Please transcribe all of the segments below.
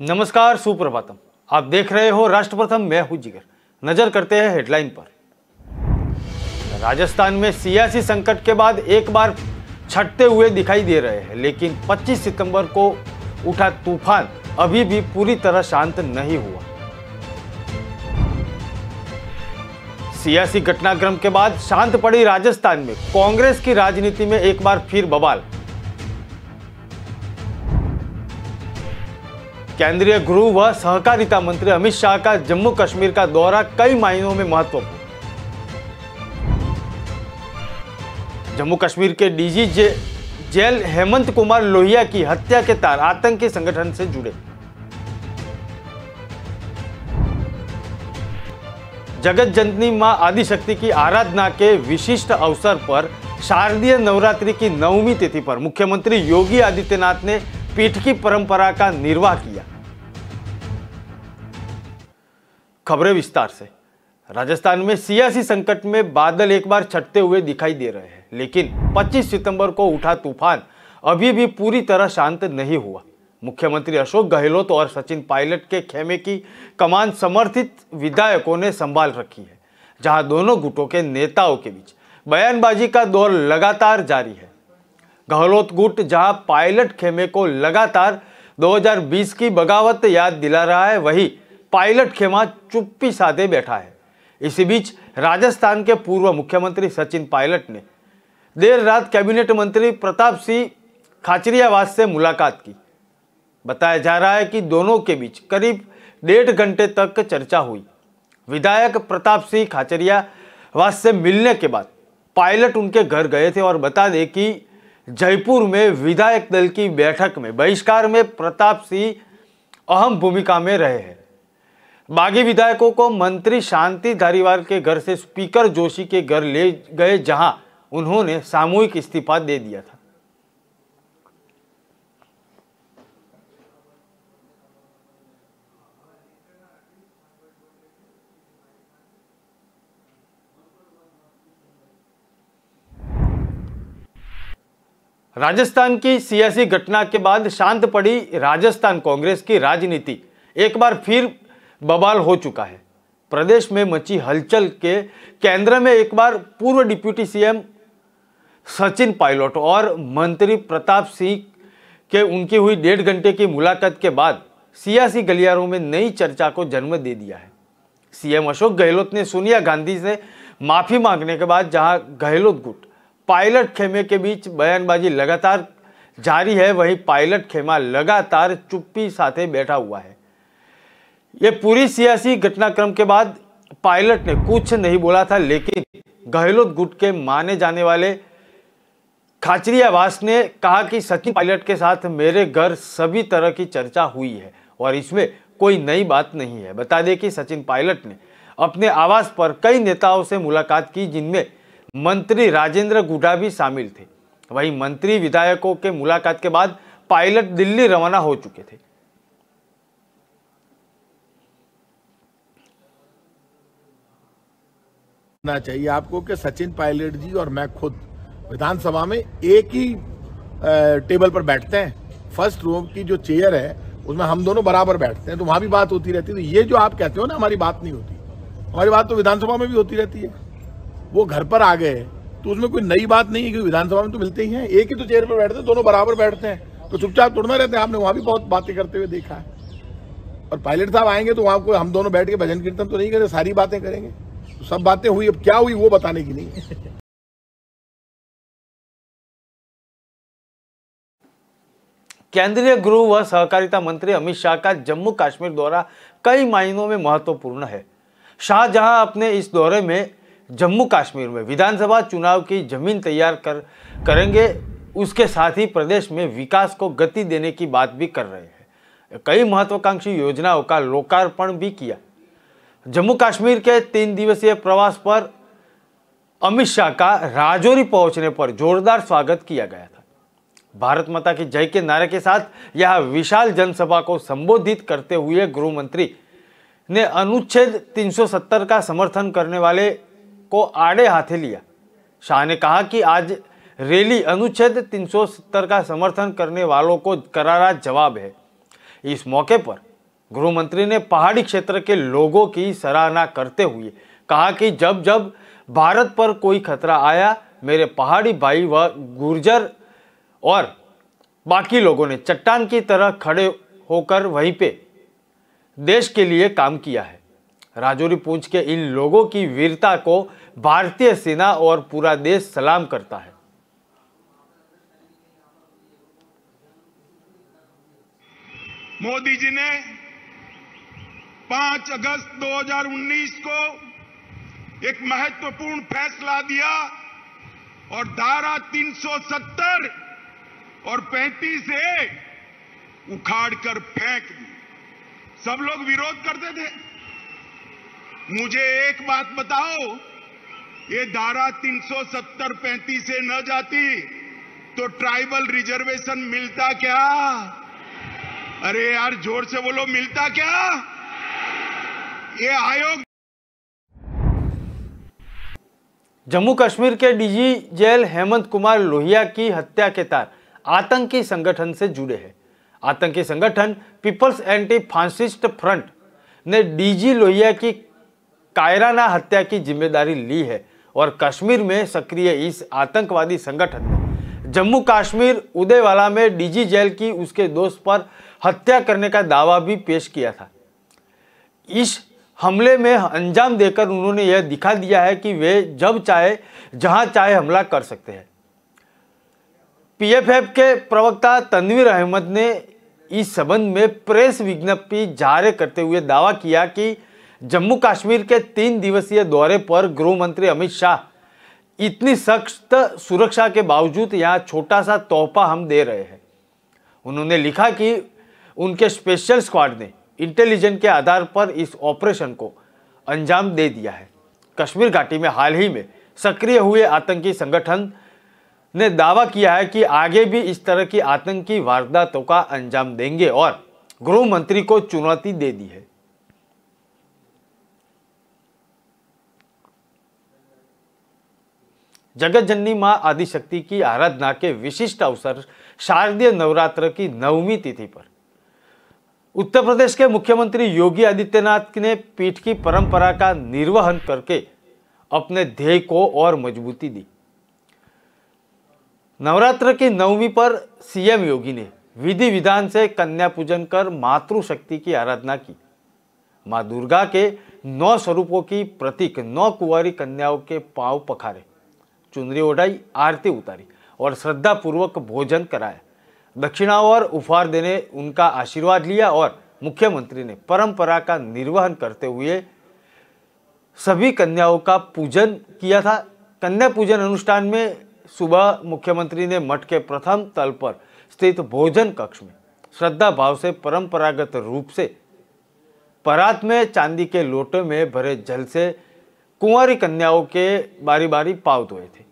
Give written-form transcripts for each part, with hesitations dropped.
नमस्कार, सुप्रभातम। आप देख रहे हो राष्ट्र प्रथम, मैं हूं जिगर। नजर करते हैं हेडलाइन पर। राजस्थान में सियासी संकट के बाद एक बार छटते हुए दिखाई दे रहे हैं, लेकिन 25 सितंबर को उठा तूफान अभी भी पूरी तरह शांत नहीं हुआ। सियासी घटनाक्रम के बाद शांत पड़ी राजस्थान में कांग्रेस की राजनीति में एक बार फिर बवाल। केंद्रीय गृह व सहकारिता मंत्री अमित शाह का जम्मू कश्मीर का दौरा कई मायनों में महत्वपूर्ण। जम्मू कश्मीर के डीजी जेल हेमंत कुमार लोहिया की हत्या के तार आतंकी संगठन से जुड़े। जगत जननी मां आदिशक्ति की आराधना के विशिष्ट अवसर पर शारदीय नवरात्रि की 9वीं तिथि पर मुख्यमंत्री योगी आदित्यनाथ ने पीठ की परंपरा का निर्वाह किया। खबरें विस्तार से। राजस्थान में सियासी संकट में बादल एक बार छटते हुए दिखाई दे रहे हैं, लेकिन 25 सितंबर को उठा तूफान अभी भी पूरी तरह शांत नहीं हुआ। मुख्यमंत्री अशोक गहलोत और सचिन पायलट के खेमे की कमान समर्थित विधायकों ने संभाल रखी है, जहां दोनों गुटों के नेताओं के बीच बयानबाजी का दौर लगातार जारी है। गहलोत गुट जहां पायलट खेमे को लगातार 2020 की बगावत याद दिला रहा है, वहीं पायलट खेमा चुप्पी साधे बैठा है। इसी बीच राजस्थान के पूर्व मुख्यमंत्री सचिन पायलट ने देर रात कैबिनेट मंत्री प्रताप सिंह खाचरियावास से मुलाकात की। बताया जा रहा है कि दोनों के बीच करीब 1.5 घंटे तक चर्चा हुई। विधायक प्रताप सिंह खाचरियावास से मिलने के बाद पायलट उनके घर गए थे और बता दें कि जयपुर में विधायक दल की बैठक में बहिष्कार में प्रताप सिंह अहम भूमिका में रहे हैं। बागी विधायकों को मंत्री शांति धारीवाल के घर से स्पीकर जोशी के घर ले गए, जहां उन्होंने सामूहिक इस्तीफा दे दिया था। राजस्थान की सियासी घटना के बाद शांत पड़ी राजस्थान कांग्रेस की राजनीति एक बार फिर बवाल हो चुका है। प्रदेश में मची हलचल के केंद्र में एक बार पूर्व डिप्टी सीएम सचिन पायलट और मंत्री प्रताप सिंह के उनकी हुई 1.5 घंटे की मुलाकात के बाद सियासी गलियारों में नई चर्चा को जन्म दे दिया है। सीएम अशोक गहलोत ने सोनिया गांधी से माफी मांगने के बाद जहां गहलोत गुट पायलट खेमे के बीच बयानबाजी लगातार जारी है, वहीं पायलट खेमा लगातार चुप्पी साथे बैठा हुआ है। ये पूरी सियासी घटनाक्रम के बाद पायलट ने कुछ नहीं बोला था, लेकिन गहलोत गुट के माने जाने वाले खाचरियावास ने कहा कि सचिन पायलट के साथ मेरे घर सभी तरह की चर्चा हुई है और इसमें कोई नई बात नहीं है। बता दें कि सचिन पायलट ने अपने आवास पर कई नेताओं से मुलाकात की, जिनमें मंत्री राजेंद्र गुढ़ा भी शामिल थे। वहीं मंत्री विधायकों के मुलाकात के बाद पायलट दिल्ली रवाना हो चुके थे। ना चाहिए आपको कि सचिन पायलट जी और मैं खुद विधानसभा में एक ही टेबल पर बैठते हैं। फर्स्ट रो की जो चेयर है उसमें हम दोनों बराबर बैठते हैं, तो वहां भी बात होती रहती है। तो ये जो आप कहते हो ना हमारी बात नहीं होती, हमारी बात तो विधानसभा में भी होती रहती है। वो घर पर आ गए तो उसमें कोई नई बात नहीं है, क्योंकि विधानसभा में तो मिलते ही हैं, एक ही तो चेयर पर बैठते हैं, दोनों बराबर बैठते हैं, तो चुपचाप तोड़ना रहते हैं। आपने वहां भी बहुत बातें करते हुए देखा है। और पायलट साहब आएंगे तो वहां को हम दोनों बैठ के भजन कीर्तन तो नहीं करें, सारी बातें करेंगे। तो सब बातें हुई, अब क्या हुई वो बताने की नहीं है। केंद्रीय गृह व सहकारिता मंत्री अमित शाह का जम्मू कश्मीर दौरा कई मायनों में महत्वपूर्ण है। शाह जहां अपने इस दौरे में जम्मू कश्मीर में विधानसभा चुनाव की जमीन तैयार करेंगे, उसके साथ ही प्रदेश में विकास को गति देने की बात भी कर रहे हैं। कई महत्वाकांक्षी योजनाओं का लोकार्पण भी किया। जम्मू कश्मीर के 3 दिवसीय प्रवास पर अमित शाह का राजौरी पहुंचने पर जोरदार स्वागत किया गया था। भारत माता की जय के नारे के साथ यह विशाल जनसभा को संबोधित करते हुए गृह मंत्री ने अनुच्छेद 370 का समर्थन करने वाले को आड़े हाथे लिया। शाह ने कहा कि आज रैली अनुच्छेद 370 का समर्थन करने वालों को करारा जवाब है। इस मौके पर गृह मंत्री ने पहाड़ी क्षेत्र के लोगों की सराहना करते हुए कहा कि जब जब भारत पर कोई खतरा आया, मेरे पहाड़ी भाई व गुर्जर और बाकी लोगों ने चट्टान की तरह खड़े होकर वहीं पे देश के लिए काम किया है। राजौरी पुंछ के इन लोगों की वीरता को भारतीय सेना और पूरा देश सलाम करता है। मोदी जी ने 5 अगस्त 2019 को एक महत्वपूर्ण फैसला दिया और धारा 370 और 35 से उखाड़कर फेंक दी। सब लोग विरोध करते थे। मुझे एक बात बताओ, ये धारा 370 35 से न जाती तो ट्राइबल रिजर्वेशन मिलता क्या? अरे यार जोर से बोलो, मिलता क्या? ये आयोग। जम्मू कश्मीर के डीजी जेल हेमंत कुमार लोहिया की हत्या के तार आतंकी संगठन से जुड़े हैं। आतंकी संगठन पीपल्स एंटी फासिस्ट फ्रंट ने डीजी लोहिया की कायराना हत्या की जिम्मेदारी ली है और कश्मीर में सक्रिय इस आतंकवादी संगठन ने जम्मू कश्मीर उदयवाला में डीजी जेल की उसके दोस्त पर हत्या करने का दावा भी पेश किया था। इस हमले में अंजाम देकर उन्होंने यह दिखा दिया है कि वे जब चाहे जहां चाहे हमला कर सकते हैं। पीएफएफ के प्रवक्ता तनवीर अहमद ने इस संबंध में प्रेस विज्ञप्ति जारी करते हुए दावा किया कि जम्मू कश्मीर के 3 दिवसीय दौरे पर गृह मंत्री अमित शाह इतनी सख्त सुरक्षा के बावजूद यहां छोटा सा तोहफा हम दे रहे हैं। उन्होंने लिखा कि उनके स्पेशल स्क्वाड ने इंटेलिजेंस के आधार पर इस ऑपरेशन को अंजाम दे दिया है। कश्मीर घाटी में हाल ही में सक्रिय हुए आतंकी संगठन ने दावा किया है कि आगे भी इस तरह की आतंकी वारदातों का अंजाम देंगे और गृह मंत्री को चुनौती दे दी है। जगत जननी मां आदिशक्ति की आराधना के विशिष्ट अवसर शारदीय नवरात्र की 9वीं तिथि पर उत्तर प्रदेश के मुख्यमंत्री योगी आदित्यनाथ ने पीठ की परंपरा का निर्वहन करके अपने ध्येय को और मजबूती दी। नवरात्र की 9वीं पर सीएम योगी ने विधि विधान से कन्या पूजन कर मातृशक्ति की आराधना की। मां दुर्गा के 9 स्वरूपों की प्रतीक 9 कुंवारी कन्याओं के पांव पखारे, चुनरी ओढ़ाई, आरती उतारी और श्रद्धा पूर्वक भोजन कराया। दक्षिणा और उपहार देने उनका आशीर्वाद लिया और मुख्यमंत्री ने परंपरा का निर्वहन करते हुए सभी कन्याओं का पूजन किया था। कन्या पूजन अनुष्ठान में सुबह मुख्यमंत्री ने मठ के प्रथम तल पर स्थित भोजन कक्ष में श्रद्धा भाव से परंपरागत रूप से परात में चांदी के लोटे में भरे जल से कुंवारी कन्याओं के बारी बारी पांव धोए थे।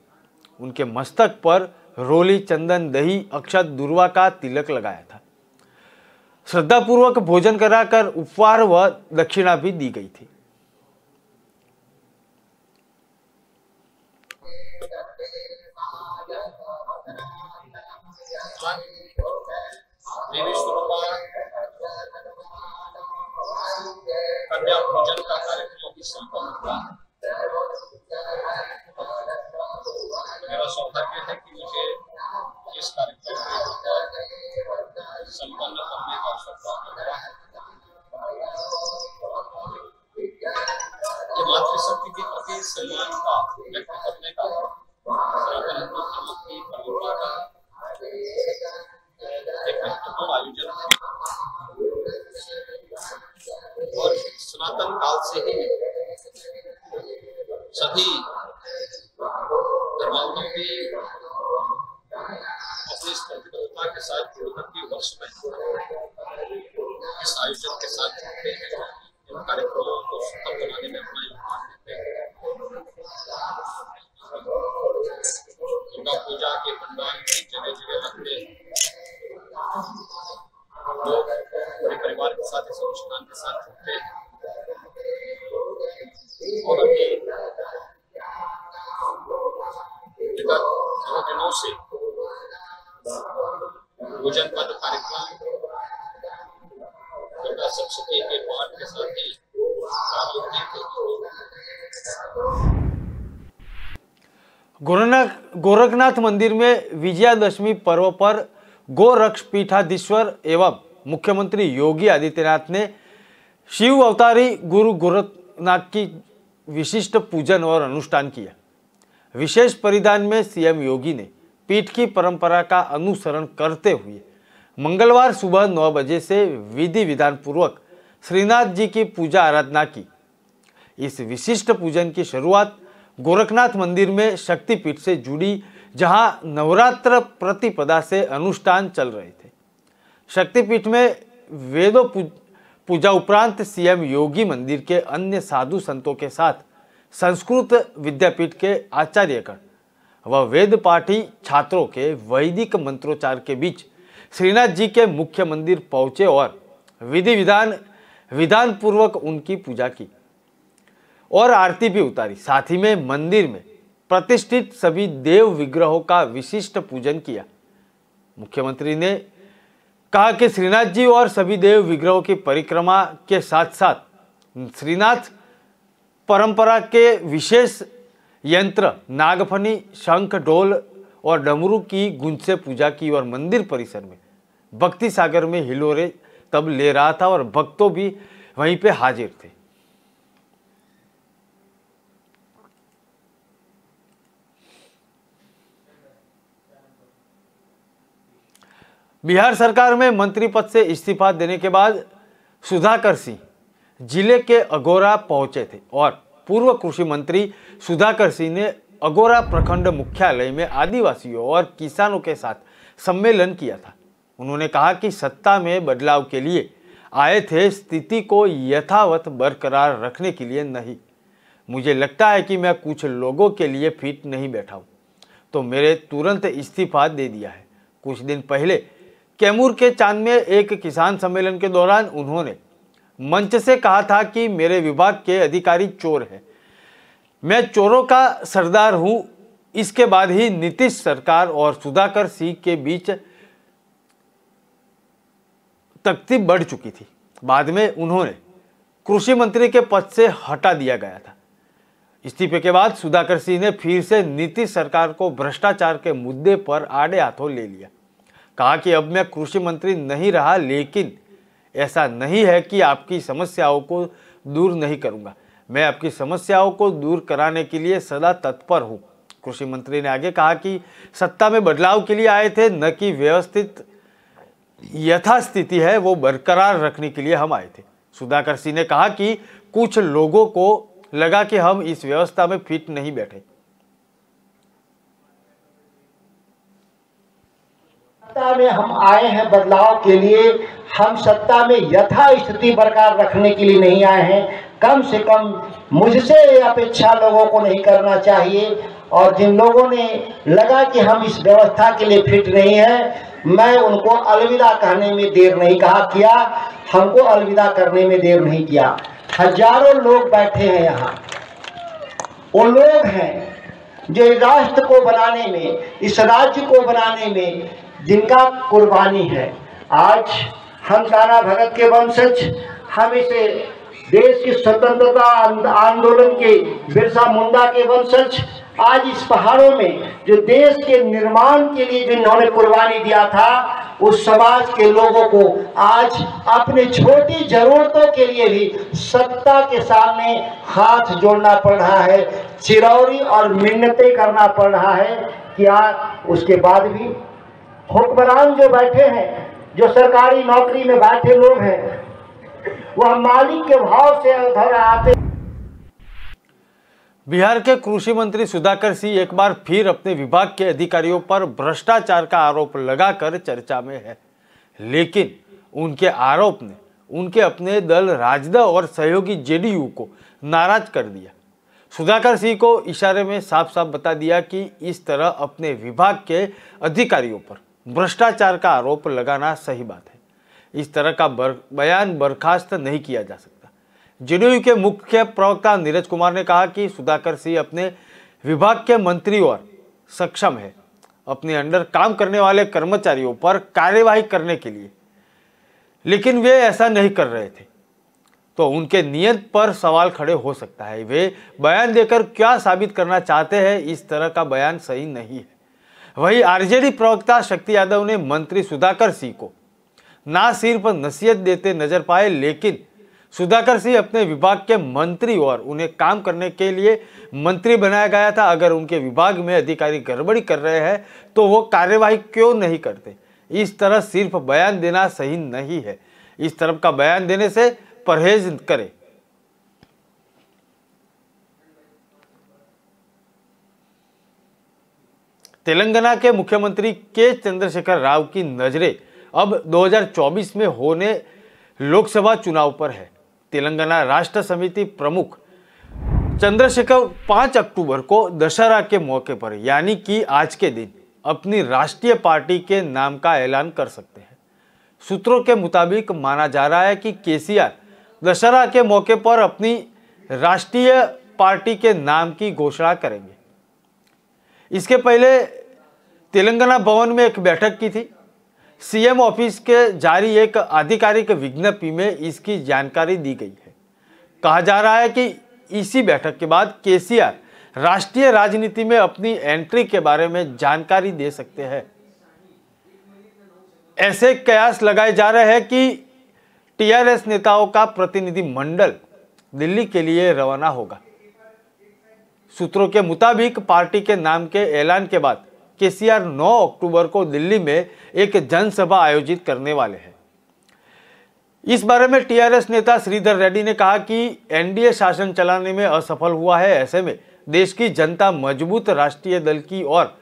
उनके मस्तक पर रोली, चंदन, दही, अक्षत, दुर्वा का तिलक लगाया था। श्रद्धापूर्वक भोजन कराकर उपहार व दक्षिणा भी दी गई थी। कन्या पूजन का कार्यक्रम की संपन्न हुआ। मेरा सौभाग्य है कि मुझे इस कार्यक्रम को संपन्न करने का अवसर प्राप्त हुआ है। ये मातृशक्ति के प्रति सम्मान का व्यक्त करने का सनातन हिंदू धर्म की परंपरा का एक महत्वपूर्ण आयोजन है और सनातन काल से ही सभी धर्मावलंबी अपनी इस प्रतिबद्धता के साथ जुड़कर के वर्ष में इस आयोजन के साथ जुड़ते हैं। इन कार्यक्रमों को सफल बनाने में अपना योगदान देते हैं। दुर्गा पूजा के पंडाल भी जगह जगह लगते हैं। लोग पूरे परिवार के साथ इस अनुष्ठान के साथ जुड़ते हैं और अभी विगत 2 दिनों से भोजन का जो कार्यक्रम दुर्गा सबसे एक वार्ड के साथ ही गोरखनाथ मंदिर में विजयादशमी पर्व पर गोरक्ष पीठाधीश्वर एवं मुख्यमंत्री योगी आदित्यनाथ ने शिव अवतारी गुरु गोरखनाथ की विशिष्ट पूजन और अनुष्ठान किया। विशेष परिधान में सीएम योगी ने पीठ की परंपरा का अनुसरण करते हुए मंगलवार सुबह 9 बजे से विधि विधान पूर्वक श्रीनाथ जी की पूजा आराधना की। इस विशिष्ट पूजन की शुरुआत गोरखनाथ मंदिर में शक्तिपीठ से जुड़ी, जहां नवरात्र प्रतिपदा से अनुष्ठान चल रहे थे। शक्तिपीठ में वेदों पूजा उपरांत सीएम योगी मंदिर के अन्य साधु संतों के साथ संस्कृत विद्यापीठ के आचार्यगण व वेद पाठी छात्रों के वैदिक मंत्रोच्चार के बीच श्रीनाथ जी के मुख्य मंदिर पहुंचे और विधि विधान पूर्वक उनकी पूजा की और आरती भी उतारी। साथ ही में मंदिर में प्रतिष्ठित सभी देव विग्रहों का विशिष्ट पूजन किया। मुख्यमंत्री ने कहा कि श्रीनाथ जी और सभी देव विग्रहों की परिक्रमा के साथ साथ श्रीनाथ परंपरा के विशेष यंत्र नागफनी, शंख, ढोल और डमरू की गूंज से पूजा की और मंदिर परिसर में भक्ति सागर में हिलोरे तब ले रहा था और भक्तों भी वहीं पे हाजिर थे। बिहार सरकार में मंत्री पद से इस्तीफा देने के बाद सुधाकर सिंह जिले के अगोरा पहुंचे थे और पूर्व कृषि मंत्री सुधाकर सिंह ने अगोरा प्रखंड मुख्यालय में आदिवासियों और किसानों के साथ सम्मेलन किया था। उन्होंने कहा कि सत्ता में बदलाव के लिए आए थे, स्थिति को यथावत बरकरार रखने के लिए नहीं। मुझे लगता है कि मैं कुछ लोगों के लिए फिट नहीं बैठा हूं, तो मेरे तुरंत इस्तीफा दे दिया है। कुछ दिन पहले कैमूर के चांद में एक किसान सम्मेलन के दौरान उन्होंने मंच से कहा था कि मेरे विभाग के अधिकारी चोर हैं, मैं चोरों का सरदार हूं। इसके बाद ही नीतीश सरकार और सुधाकर सिंह के बीच तख्ती बढ़ चुकी थी। बाद में उन्होंने कृषि मंत्री के पद से हटा दिया गया था। इस्तीफे के बाद सुधाकर सिंह ने फिर से नीतीश सरकार को भ्रष्टाचार के मुद्दे पर आड़े हाथों ले लिया। कहा कि अब मैं कृषि मंत्री नहीं रहा, लेकिन ऐसा नहीं है कि आपकी समस्याओं को दूर नहीं करूंगा। मैं आपकी समस्याओं को दूर कराने के लिए सदा तत्पर हूं। कृषि मंत्री ने आगे कहा कि सत्ता में बदलाव के लिए आए थे, न कि व्यवस्थित यथास्थिति है वो बरकरार रखने के लिए हम आए थे। सुधाकर सिंह ने कहा कि कुछ लोगों को लगा कि हम इस व्यवस्था में फिट नहीं बैठे। सत्ता में हम आए हैं बदलाव के लिए, हम सत्ता में यथास्थिति बरकरार रखने के लिए नहीं आए हैं। कम से कम मुझसे अपेक्षा लोगों को नहीं करना चाहिए। और जिन लोगों ने लगा कि हम इस व्यवस्था के लिए फिट नहीं है, मैं उनको अलविदा कहने में देर नहीं किया, हमको अलविदा करने में देर नहीं किया। हजारों लोग बैठे हैं यहाँ, वो लोग हैं जो राष्ट्र को बनाने में, इस राज्य को बनाने में जिनका कुर्बानी है। आज हम नाना भगत के वंशज, हम इसे देश की स्वतंत्रता आंदोलन के बिरसा मुंडा के वंशज, आज इस पहाड़ों में जो देश के निर्माण के लिए जिन्होंने कुर्बानी दिया था, उस समाज के लोगों को आज अपनी छोटी जरूरतों के लिए भी सत्ता के सामने हाथ जोड़ना पड़ रहा है, चिरौरी और मिन्नतें करना पड़ रहा है। क्या उसके बाद भी हुक्मरान जो बैठे हैं, जो सरकारी नौकरी में बैठे लोग हैं, वह मालिक के भाव से उधर आते। बिहार के कृषि मंत्री सुधाकर सिंह एक बार फिर अपने विभाग के अधिकारियों पर भ्रष्टाचार का आरोप लगाकर चर्चा में है, लेकिन उनके आरोप ने उनके अपने दल राजद और सहयोगी जेडीयू को नाराज कर दिया। सुधाकर सिंह को इशारे में साफ साफ बता दिया कि इस तरह अपने विभाग के अधिकारियों पर भ्रष्टाचार का आरोप लगाना सही बात है। इस तरह का बयान बर्खास्त नहीं किया जा सकता। जेडीयू के मुख्य प्रवक्ता नीरज कुमार ने कहा कि सुधाकर सिंह अपने विभाग के मंत्री और सक्षम है अपने अंडर काम करने वाले कर्मचारियों पर कार्यवाही करने के लिए। लेकिन वे ऐसा नहीं कर रहे थे, तो उनके नियत पर सवाल खड़े हो सकता है। वे बयान देकर क्या साबित करना चाहते हैं, इस तरह का बयान सही नहीं है। वहीं आरजेडी प्रवक्ता शक्ति यादव ने मंत्री सुधाकर सिंह को ना सिर्फ नसीहत देते नजर पाए, लेकिन सुधाकर सिंह अपने विभाग के मंत्री और उन्हें काम करने के लिए मंत्री बनाया गया था। अगर उनके विभाग में अधिकारी गड़बड़ी कर रहे हैं तो वो कार्यवाही क्यों नहीं करते। इस तरह सिर्फ बयान देना सही नहीं है। इस तरह का बयान देने से परहेज करें। तेलंगाना के मुख्यमंत्री के चंद्रशेखर राव की नजरें अब 2024 में होने लोकसभा चुनाव पर है। तेलंगाना राष्ट्र समिति प्रमुख चंद्रशेखर 5 अक्टूबर को दशहरा के मौके पर यानी कि आज के दिन अपनी राष्ट्रीय पार्टी के नाम का ऐलान कर सकते हैं। सूत्रों के मुताबिक माना जा रहा है कि केसीआर दशहरा के मौके पर अपनी राष्ट्रीय पार्टी के नाम की घोषणा करेंगे। इसके पहले तेलंगाना भवन में एक बैठक की थी। सीएम ऑफिस के जारी एक आधिकारिक विज्ञप्ति में इसकी जानकारी दी गई है। कहा जा रहा है कि इसी बैठक के बाद केसीआर राष्ट्रीय राजनीति में अपनी एंट्री के बारे में जानकारी दे सकते हैं। ऐसे कयास लगाए जा रहे हैं कि टीआरएस नेताओं का प्रतिनिधि मंडल दिल्ली के लिए रवाना होगा। सूत्रों के मुताबिक पार्टी के नाम के ऐलान के बाद केसीआर 9 अक्टूबर को दिल्ली में एक जनसभा आयोजित करने वाले हैं। इस बारे में टीआरएस नेता श्रीधर रेड्डी ने कहा कि एनडीए शासन चलाने में असफल हुआ है। ऐसे में देश की जनता मजबूत राष्ट्रीय दल की ओर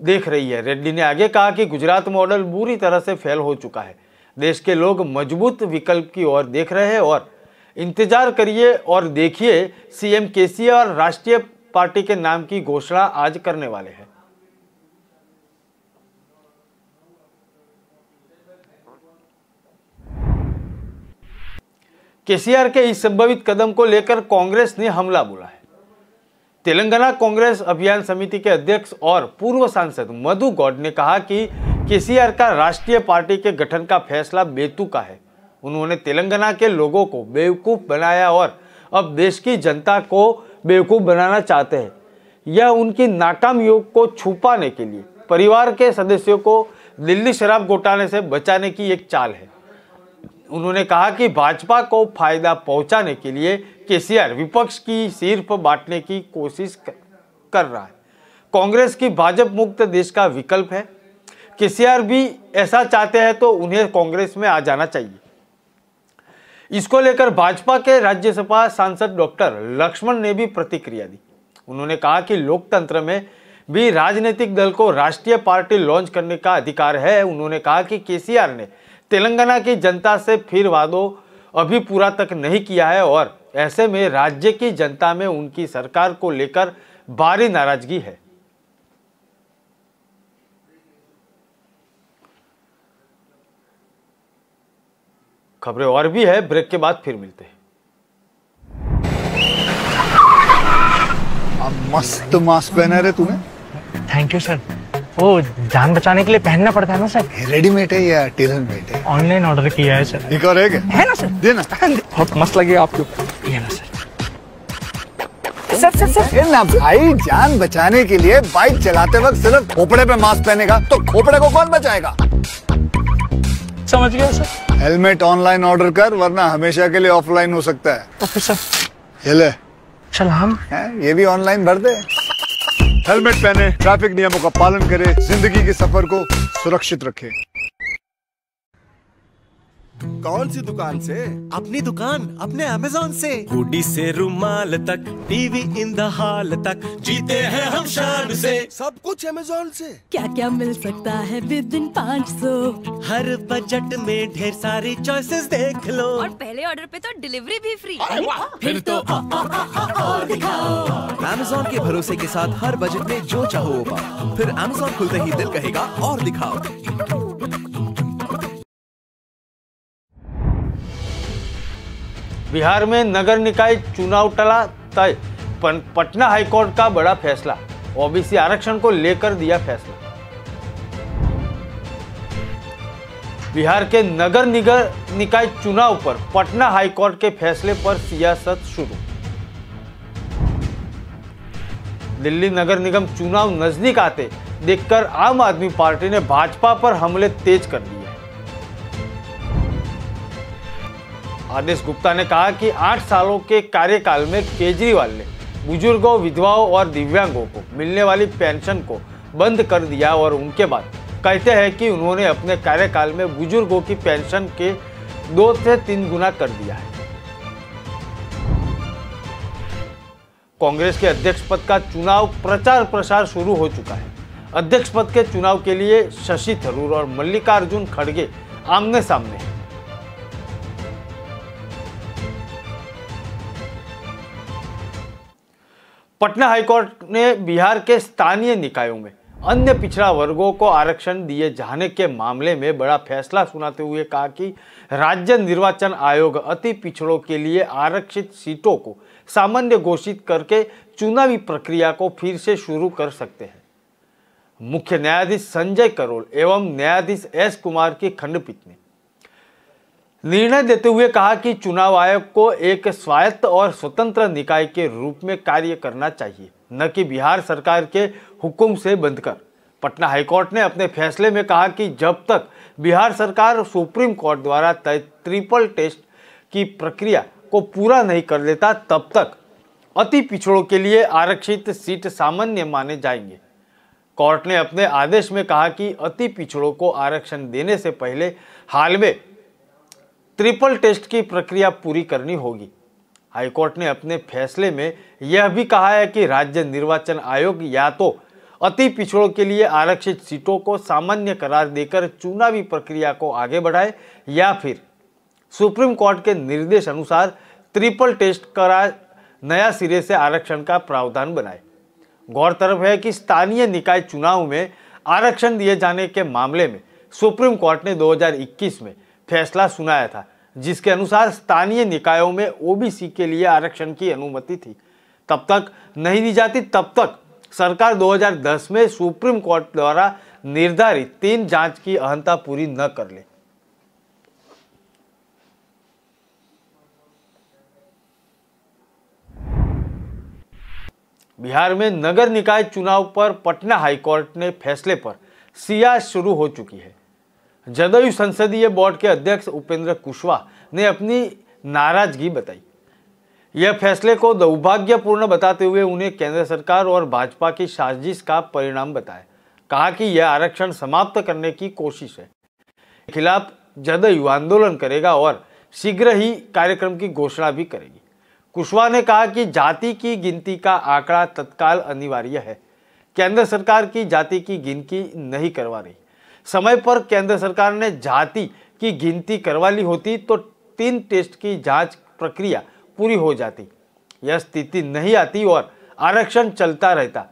देख रही है। रेड्डी ने आगे कहा कि गुजरात मॉडल बुरी तरह से फेल हो चुका है। देश के लोग मजबूत विकल्प की ओर देख रहे हैं और इंतजार करिए और देखिए, सीएम केसीआर राष्ट्रीय पार्टी के नाम की घोषणा आज करने वाले हैं। केसीआर के इस संभावित कदम को लेकर कांग्रेस ने हमला बोला है। तेलंगाना कांग्रेस अभियान समिति के अध्यक्ष और पूर्व सांसद मधु गौड़ ने कहा कि केसीआर का राष्ट्रीय पार्टी के गठन का फैसला बेतुका है। उन्होंने तेलंगाना के लोगों को बेवकूफ बनाया और अब देश की जनता को बेवकूफ बनाना चाहते हैं। यह उनकी नाकाम योग को छुपाने के लिए परिवार के सदस्यों को दिल्ली शराब घोटाले से बचाने की एक चाल है। उन्होंने कहा कि भाजपा को फायदा पहुंचाने के लिए केसीआर विपक्ष की सिर्फ बांटने की कोशिश कर रहा है। कांग्रेस की भाजपा मुक्त देश का विकल्प है। केसीआर भी ऐसा चाहते हैं तो उन्हें कांग्रेस में आ जाना चाहिए। इसको लेकर भाजपा के राज्यसभा सांसद डॉक्टर लक्ष्मण ने भी प्रतिक्रिया दी। उन्होंने कहा कि लोकतंत्र में भी राजनीतिक दल को राष्ट्रीय पार्टी लॉन्च करने का अधिकार है। उन्होंने कहा कि केसीआर ने तेलंगाना की जनता से फिर वादों अभी पूरा तक नहीं किया है और ऐसे में राज्य की जनता में उनकी सरकार को लेकर भारी नाराजगी है। खबरें और भी है, ब्रेक के बाद फिर मिलते हैं। मस्त मास्क पहना रे तूने। Thank you sir. वो जान बचाने के लिए पहनना पड़ता है ना सर। रेडीमेड है या टेलर मेड है? ऑनलाइन ऑर्डर किया है सर। एक और है ना सर? देना। बहुत मस्त लगे आपको। ये ना सर। सर ये ना भाई, जान बचाने के लिए बाइक चलाते वक्त सिर्फ खोपड़े पे मास्क पहनेगा तो खोपड़े को कौन बचाएगा? समझ गया सर। हेलमेट ऑनलाइन ऑर्डर कर, वरना हमेशा के लिए ऑफलाइन हो सकता है। Okay sir. ये ले। चल हम ये भी ऑनलाइन भर दे। हेलमेट पहने, ट्रैफिक नियमों का पालन करे, जिंदगी के सफर को सुरक्षित रखे। कौन सी दुकान से? अपनी दुकान अपने अमेज़न से। हुडी से रुमाल तक, टीवी इन द हॉल तक, जीते हैं हम शान से। सब कुछ अमेज़न से। क्या क्या मिल सकता है विदिन 500। हर बजट में ढेर सारी चॉइसेस देख लो और पहले ऑर्डर पे तो डिलीवरी भी फ्री। फिर तो और दिखाओ। अमेज़न के भरोसे के साथ हर बजट में जो चाहो वो पाओ। फिर अमेज़न खुलते ही दिल कहेगा और दिखाओ। बिहार में नगर निकाय चुनाव टला तय, पटना हाईकोर्ट का बड़ा फैसला। ओबीसी आरक्षण को लेकर दिया फैसला। बिहार के नगर निकाय चुनाव पर पटना हाईकोर्ट के फैसले पर सियासत शुरू। दिल्ली नगर निगम चुनाव नजदीक आते देखकर आम आदमी पार्टी ने भाजपा पर हमले तेज कर दिए। आदेश गुप्ता ने कहा कि 8 सालों के कार्यकाल में केजरीवाल ने बुजुर्गों, विधवाओं और दिव्यांगों को मिलने वाली पेंशन को बंद कर दिया और उनके बाद कहते हैं कि उन्होंने अपने कार्यकाल में बुजुर्गों की पेंशन के 2 से 3 गुना कर दिया है। कांग्रेस के अध्यक्ष पद का चुनाव प्रचार प्रसार शुरू हो चुका है। अध्यक्ष पद के चुनाव के लिए शशि थरूर और मल्लिकार्जुन खड़गे आमने सामने हैं। पटना हाईकोर्ट ने बिहार के स्थानीय निकायों में अन्य पिछड़ा वर्गों को आरक्षण दिए जाने के मामले में बड़ा फैसला सुनाते हुए कहा कि राज्य निर्वाचन आयोग अति पिछड़ों के लिए आरक्षित सीटों को सामान्य घोषित करके चुनावी प्रक्रिया को फिर से शुरू कर सकते हैं। मुख्य न्यायाधीश संजय करोल एवं न्यायाधीश एस कुमार की खंडपीठ ने निर्णय देते हुए कहा कि चुनाव आयोग को एक स्वायत्त और स्वतंत्र निकाय के रूप में कार्य करना चाहिए, न कि बिहार सरकार के हुक्म से बंधकर। पटना हाईकोर्ट ने अपने फैसले में कहा कि जब तक बिहार सरकार सुप्रीम कोर्ट द्वारा तय ट्रिपल टेस्ट की प्रक्रिया को पूरा नहीं कर लेता, तब तक अति पिछड़ों के लिए आरक्षित सीट सामान्य माने जाएंगे। कोर्ट ने अपने आदेश में कहा कि अति पिछड़ों को आरक्षण देने से पहले हाल में ट्रिपल टेस्ट की प्रक्रिया पूरी करनी होगी। हाईकोर्ट ने अपने फैसले में यह भी कहा है कि राज्य निर्वाचन आयोग या तो अति पिछड़ों के लिए आरक्षित सीटों को सामान्य करार देकर चुनावी प्रक्रिया को आगे बढ़ाए या फिर सुप्रीम कोर्ट के निर्देश अनुसार ट्रिपल टेस्ट करा नया सिरे से आरक्षण का प्रावधान बनाए। गौरतलब है कि स्थानीय निकाय चुनाव में आरक्षण दिए जाने के मामले में सुप्रीम कोर्ट ने 2021 में फैसला सुनाया था, जिसके अनुसार स्थानीय निकायों में ओबीसी के लिए आरक्षण की अनुमति थी तब तक नहीं दी जाती तब तक सरकार 2010 में सुप्रीम कोर्ट द्वारा निर्धारित 3 जांच की अहंता पूरी न कर ले। बिहार में नगर निकाय चुनाव पर पटना हाईकोर्ट ने फैसले पर सियासत शुरू हो चुकी है। जदयू संसदीय बोर्ड के अध्यक्ष उपेंद्र कुशवाहा ने अपनी नाराजगी बताई। यह फैसले को दुर्भाग्यपूर्ण बताते हुए उन्हें केंद्र सरकार और भाजपा की साजिश का परिणाम बताया। कहा कि यह आरक्षण समाप्त करने की कोशिश है, खिलाफ जदयू आंदोलन करेगा और शीघ्र ही कार्यक्रम की घोषणा भी करेगी। कुशवाहा ने कहा कि जाति की गिनती का आंकड़ा तत्काल अनिवार्य है। केंद्र सरकार की जाति की गिनती नहीं करवा रही। समय पर केंद्र सरकार ने जाति की गिनती करवा ली होती तो 3 टेस्ट की जांच प्रक्रिया पूरी हो जाती। यह स्थिति नहीं आती और आरक्षण चलता रहता,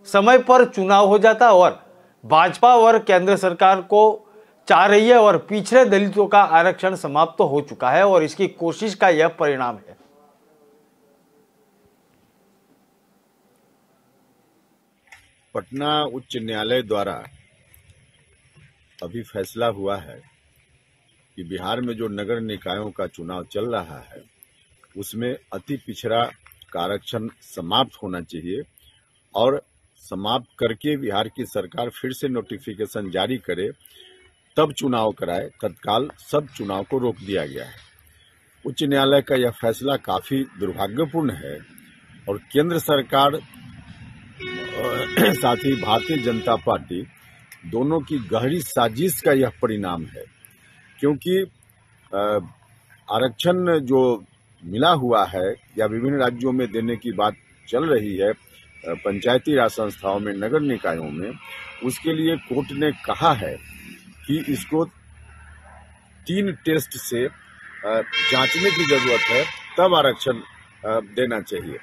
समय पर चुनाव हो जाता और भाजपा और केंद्र सरकार को चाह रही है और पिछड़े दलितों का आरक्षण समाप्त हो चुका है और इसकी कोशिश का यह परिणाम है। पटना उच्च न्यायालय द्वारा अभी फैसला हुआ है कि बिहार में जो नगर निकायों का चुनाव चल रहा है उसमें अति पिछड़ा का आरक्षण समाप्त होना चाहिए और समाप्त करके बिहार की सरकार फिर से नोटिफिकेशन जारी करे तब चुनाव कराए। तत्काल सब चुनाव को रोक दिया गया है। उच्च न्यायालय का यह फैसला काफी दुर्भाग्यपूर्ण है और केंद्र सरकार साथ ही भारतीय जनता पार्टी दोनों की गहरी साजिश का यह परिणाम है, क्योंकि आरक्षण जो मिला हुआ है या विभिन्न राज्यों में देने की बात चल रही है पंचायती राज संस्थाओं में, नगर निकायों में, उसके लिए कोर्ट ने कहा है कि इसको 3 टेस्ट से जांचने की जरूरत है, तब आरक्षण देना चाहिए।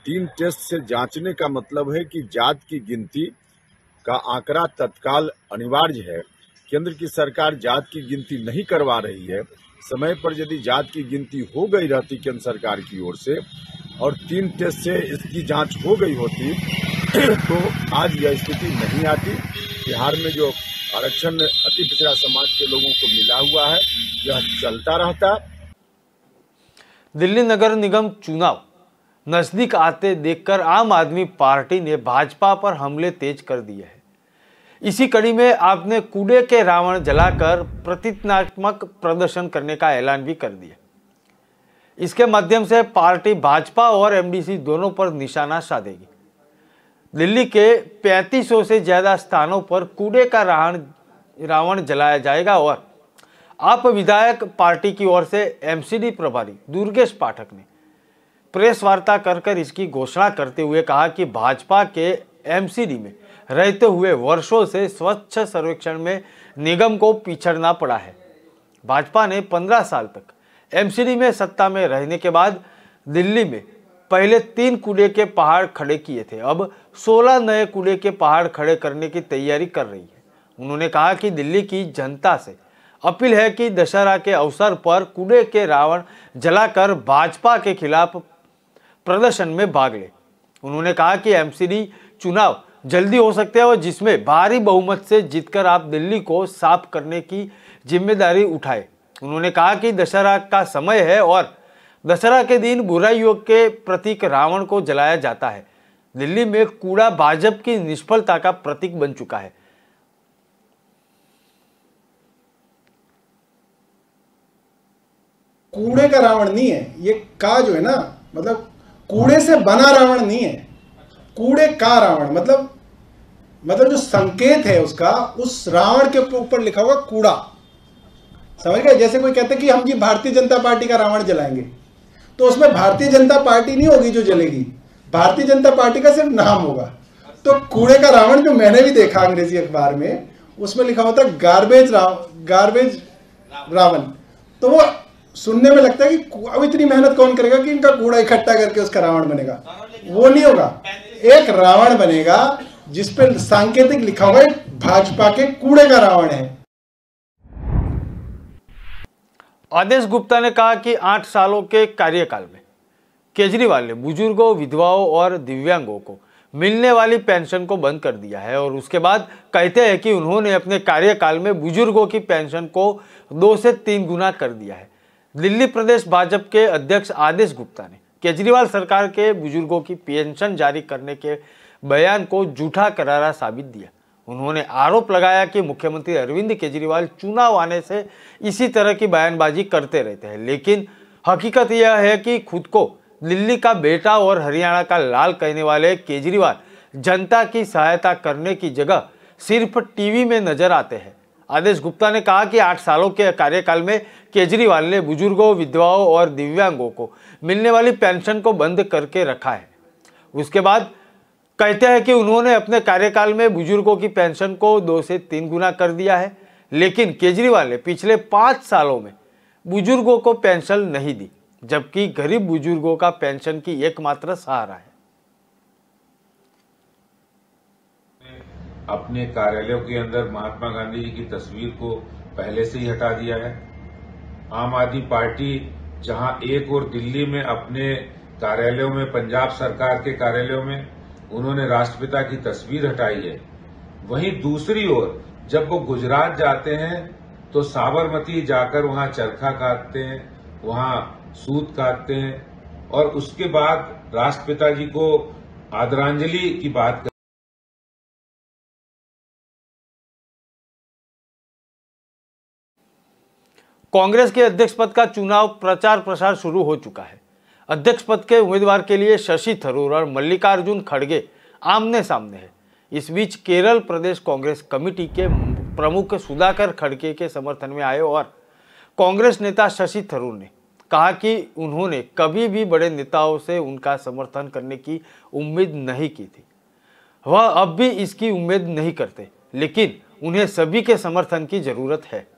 3 टेस्ट से जांचने का मतलब है कि जात की गिनती का आंकड़ा तत्काल अनिवार्य है। केंद्र की सरकार जात की गिनती नहीं करवा रही है। समय पर यदि जात की गिनती हो गई रहती केंद्र सरकार की ओर से और 3 टेस्ट से इसकी जांच हो गई होती तो आज यह स्थिति नहीं आती। बिहार में जो आरक्षण अति पिछड़ा समाज के लोगों को मिला हुआ है, यह चलता रहता है। दिल्ली नगर निगम चुनाव नजदीक आते देखकर आम आदमी पार्टी ने भाजपा पर हमले तेज कर दिए हैं। इसी कड़ी में आपने कूड़े के रावण जलाकर प्रतीकात्मक प्रदर्शन करने का ऐलान भी कर दिया। इसके माध्यम से पार्टी भाजपा और एमडीसी दोनों पर निशाना साधेगी। दिल्ली के 3500 से ज्यादा स्थानों पर कूड़े का रावण जलाया जाएगा और आप विधायक पार्टी की ओर से एमसीडी प्रभारी दुर्गेश पाठक ने प्रेस वार्ता कर इसकी घोषणा करते हुए कहा कि भाजपा के एमसीडी में रहते हुए वर्षों से स्वच्छ सर्वेक्षण में निगम को पिछड़ना पड़ा है। भाजपा ने 15 साल तक एमसीडी में सत्ता में रहने के बाद दिल्ली में पहले 3 कूड़े के पहाड़ खड़े किए थे, अब 16 नए कूड़े के पहाड़ खड़े करने की तैयारी कर रही है। उन्होंने कहा कि दिल्ली की जनता से अपील है कि दशहरा के अवसर पर कूड़े के रावण जलाकर भाजपा के खिलाफ प्रदर्शन में भाग ले। उन्होंने कहा कि एमसीडी चुनाव जल्दी हो सकते हैं और जिसमें भारी बहुमत से जीतकर आप दिल्ली को साफ करने की जिम्मेदारी उठाए। उन्होंने कहा कि दशहरा का समय है और दशहरा के दिन बुराइयों के प्रतीक रावण को जलाया जाता है। दिल्ली में कूड़ा भाजपा की निष्फलता का प्रतीक बन चुका है। कूड़े का रावण नहीं है ये, का जो है ना, मतलब कूड़े से बना रावण नहीं है, कूड़े का रावण मतलब जो संकेत है उसका, उस रावण के ऊपर लिखा हुआ कूड़ा, समझ गए? जैसे कोई कहता है कि हम जी भारतीय जनता पार्टी का रावण जलाएंगे, तो उसमें भारतीय जनता पार्टी नहीं होगी जो जलेगी, भारतीय जनता पार्टी का सिर्फ नाम होगा। तो कूड़े का रावण जो मैंने भी देखा अंग्रेजी अखबार में, उसमें लिखा होता है गार्बेज रावण। तो वो सुनने में लगता है कि अब इतनी मेहनत कौन करेगा कि इनका कूड़ा इकट्ठा करके उसका रावण बनेगा। वो नहीं होगा, एक रावण बनेगा जिसपे सांकेतिक लिखा हुआ है भाजपा के कूड़े का रावण है। आदेश गुप्ता ने कहा कि 8 सालों के कार्यकाल में केजरीवाल ने बुजुर्गों, विधवाओं और दिव्यांगों को मिलने वाली पेंशन को बंद कर दिया है और उसके बाद कहते हैं कि उन्होंने अपने कार्यकाल में बुजुर्गों की पेंशन को 2 से 3 गुना कर दिया है। दिल्ली प्रदेश भाजपा के अध्यक्ष आदेश गुप्ता ने केजरीवाल सरकार के बुजुर्गों की पेंशन जारी करने के बयान को झूठा करारा साबित दिया। उन्होंने आरोप लगाया कि मुख्यमंत्री अरविंद केजरीवाल चुनाव आने से इसी तरह की बयानबाजी करते रहते हैं, लेकिन हकीकत यह है कि खुद को दिल्ली का बेटा और हरियाणा का लाल कहने वाले केजरीवाल जनता की सहायता करने की जगह सिर्फ टीवी में नजर आते हैं। आदेश गुप्ता ने कहा कि 8 सालों के कार्यकाल में केजरीवाल ने बुजुर्गों, विधवाओं और दिव्यांगों को मिलने वाली पेंशन को बंद करके रखा है। उसके बाद कहते हैं कि उन्होंने अपने कार्यकाल में बुजुर्गों की पेंशन को 2 से 3 गुना कर दिया है, लेकिन केजरीवाल ने पिछले 5 सालों में बुजुर्गों को पेंशन नहीं दी, जबकि गरीब बुजुर्गों का पेंशन की एकमात्र सहारा है। अपने कार्यालयों के अंदर महात्मा गांधी जी की तस्वीर को पहले से ही हटा दिया है। आम आदमी पार्टी जहां एक और दिल्ली में अपने कार्यालयों में, पंजाब सरकार के कार्यालयों में उन्होंने राष्ट्रपिता की तस्वीर हटाई है, वहीं दूसरी ओर जब वो गुजरात जाते हैं तो साबरमती जाकर वहां चरखा काटते हैं, वहां सूत काटते हैं और उसके बाद राष्ट्रपिता जी को आदरांजलि की बात। कांग्रेस के अध्यक्ष पद का चुनाव प्रचार प्रसार शुरू हो चुका है। अध्यक्ष पद के उम्मीदवार के लिए शशि थरूर और मल्लिकार्जुन खड़गे आमने सामने हैं। इस बीच केरल प्रदेश कांग्रेस कमेटी के प्रमुख सुधाकर खड़गे के समर्थन में आए और कांग्रेस नेता शशि थरूर ने कहा कि उन्होंने कभी भी बड़े नेताओं से उनका समर्थन करने की उम्मीद नहीं की थी। वह अब भी इसकी उम्मीद नहीं करते, लेकिन उन्हें सभी के समर्थन की जरूरत है।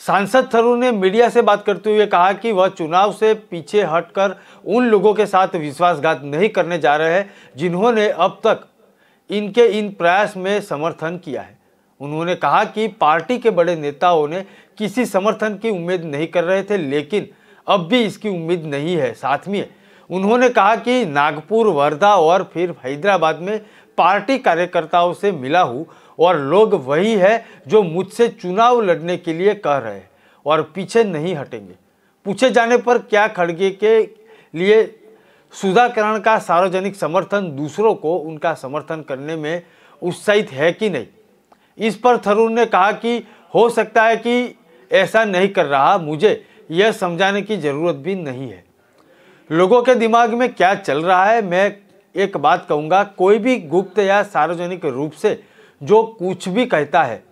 सांसद थरूर ने मीडिया से बात करते हुए कहा कि वह चुनाव से पीछे हटकर उन लोगों के साथ विश्वासघात नहीं करने जा रहे हैं जिन्होंने अब तक इनके इन प्रयास में समर्थन किया है। उन्होंने कहा कि पार्टी के बड़े नेताओं ने किसी समर्थन की उम्मीद नहीं कर रहे थे, लेकिन अब भी इसकी उम्मीद नहीं है। साथ में उन्होंने कहा कि नागपुर, वर्धा और फिर हैदराबाद में पार्टी कार्यकर्ताओं से मिला हूं और लोग वही है जो मुझसे चुनाव लड़ने के लिए कह रहे हैं और पीछे नहीं हटेंगे। पूछे जाने पर क्या खड़गे के लिए सुधाकरण का सार्वजनिक समर्थन दूसरों को उनका समर्थन करने में उत्साहित है कि नहीं, इस पर थरूर ने कहा कि हो सकता है कि ऐसा नहीं कर रहा, मुझे यह समझाने की जरूरत भी नहीं है। लोगों के दिमाग में क्या चल रहा है, मैं एक बात कहूँगा, कोई भी गुप्त या सार्वजनिक रूप से जो कुछ भी कहता है,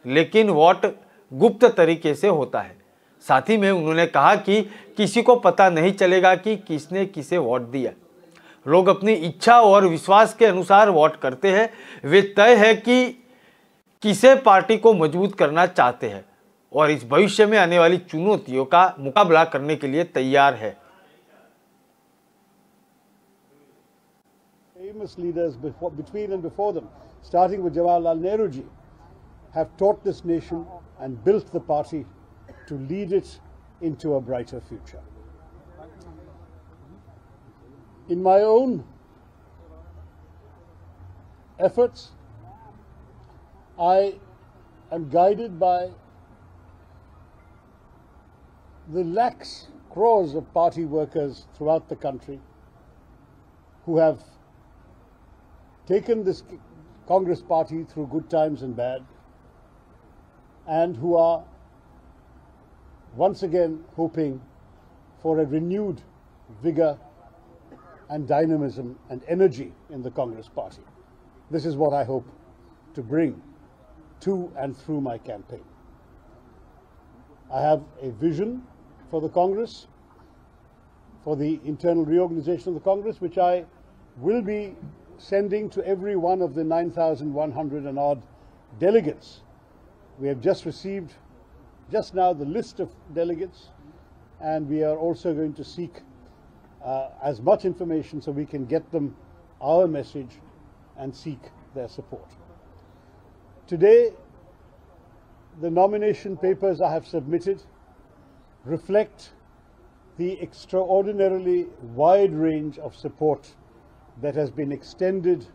लेकिन वोट गुप्त तरीके से होता है। साथ ही में उन्होंने कहा कि किसी को पता नहीं चलेगा कि किसने किसे वोट दिया। लोग अपनी इच्छा और विश्वास के अनुसार वोट करते हैं। वे तय है कि किसे पार्टी को मजबूत करना चाहते हैं और इस भविष्य में आने वाली चुनौतियों का मुकाबला करने के लिए तैयार है। Famous leaders between and before them, starting with Jawaharlal Nehru ji, have taught this nation and built the party to lead it into a brighter future. In my own efforts, I am guided by the lakhs, crores of party workers throughout the country who have taken this Congress party through good times and bad, and who are once again hoping for a renewed vigor and dynamism and energy in the Congress party. This is what I hope to bring to and through my campaign. I have a vision for the Congress, for the internal reorganization of the Congress, which I will be sending to every one of the 9,100 and odd delegates. We have just received just now the list of delegates, and we are also going to seek as much information so we can get them our message and seek their support. Today, the nomination papers I have submitted reflect the extraordinarily wide range of support that has been extended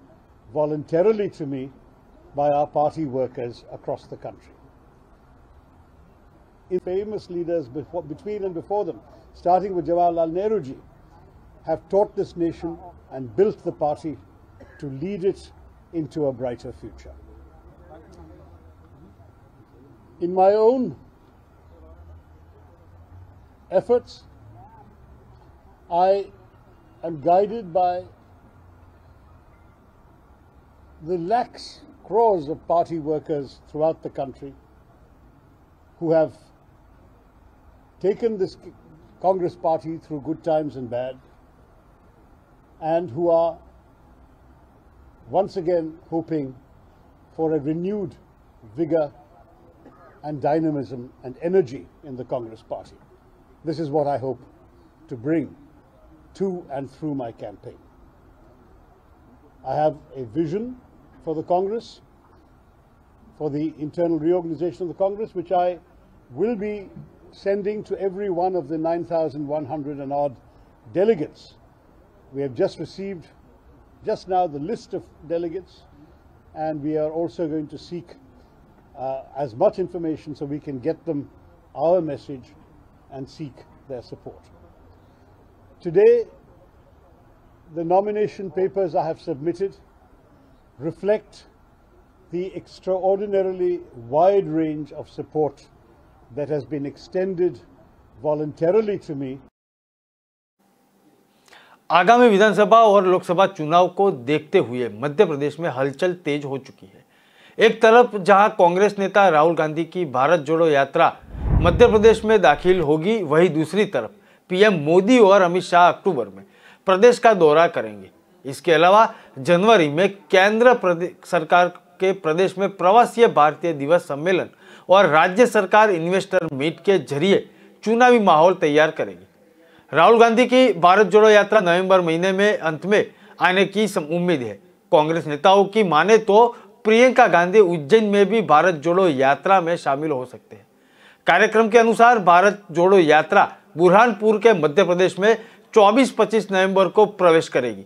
voluntarily to me by our party workers across the country. Famous leaders between and before them, starting with Jawaharlal Nehru ji, have taught this nation and built the party to lead it into a brighter future. In my own efforts, I am guided by the lakhs, crores of party workers throughout the country who have taken this Congress party through good times and bad, and who are once again hoping for a renewed vigor and dynamism and energy in the Congress party. This is what I hope to bring to and through my campaign. I have a vision for the Congress, for the internal reorganization of the Congress, which I will be sending to every one of the 9,100 and odd delegates. We have just received just now the list of delegates, and we are also going to seek as much information so we can get them our message and seek their support. Today, the nomination papers I have submitted reflect the extraordinarily wide range of support that has been extended voluntarily to me. आगामी विधानसभा और लोकसभा चुनाव को देखते हुए मध्य प्रदेश में हलचल तेज हो चुकी है। एक तरफ जहां कांग्रेस नेता राहुल गांधी की भारत जोड़ो यात्रा मध्य प्रदेश में दाखिल होगी, वहीं दूसरी तरफ पीएम मोदी और अमित शाह अक्टूबर में प्रदेश का दौरा करेंगे। इसके अलावा जनवरी में केंद्र सरकार के प्रदेश में प्रवासी भारतीय दिवस सम्मेलन और राज्य सरकार इन्वेस्टर मीट के जरिए चुनावी माहौल तैयार करेगी। राहुल गांधी की भारत जोड़ो यात्रा नवंबर महीने में अंत में आने की उम्मीद है। कांग्रेस नेताओं की माने तो प्रियंका गांधी उज्जैन में भी भारत जोड़ो यात्रा में शामिल हो सकते हैं। कार्यक्रम के अनुसार भारत जोड़ो यात्रा बुरहानपुर के मध्य प्रदेश में 24-25 नवंबर को प्रवेश करेगी।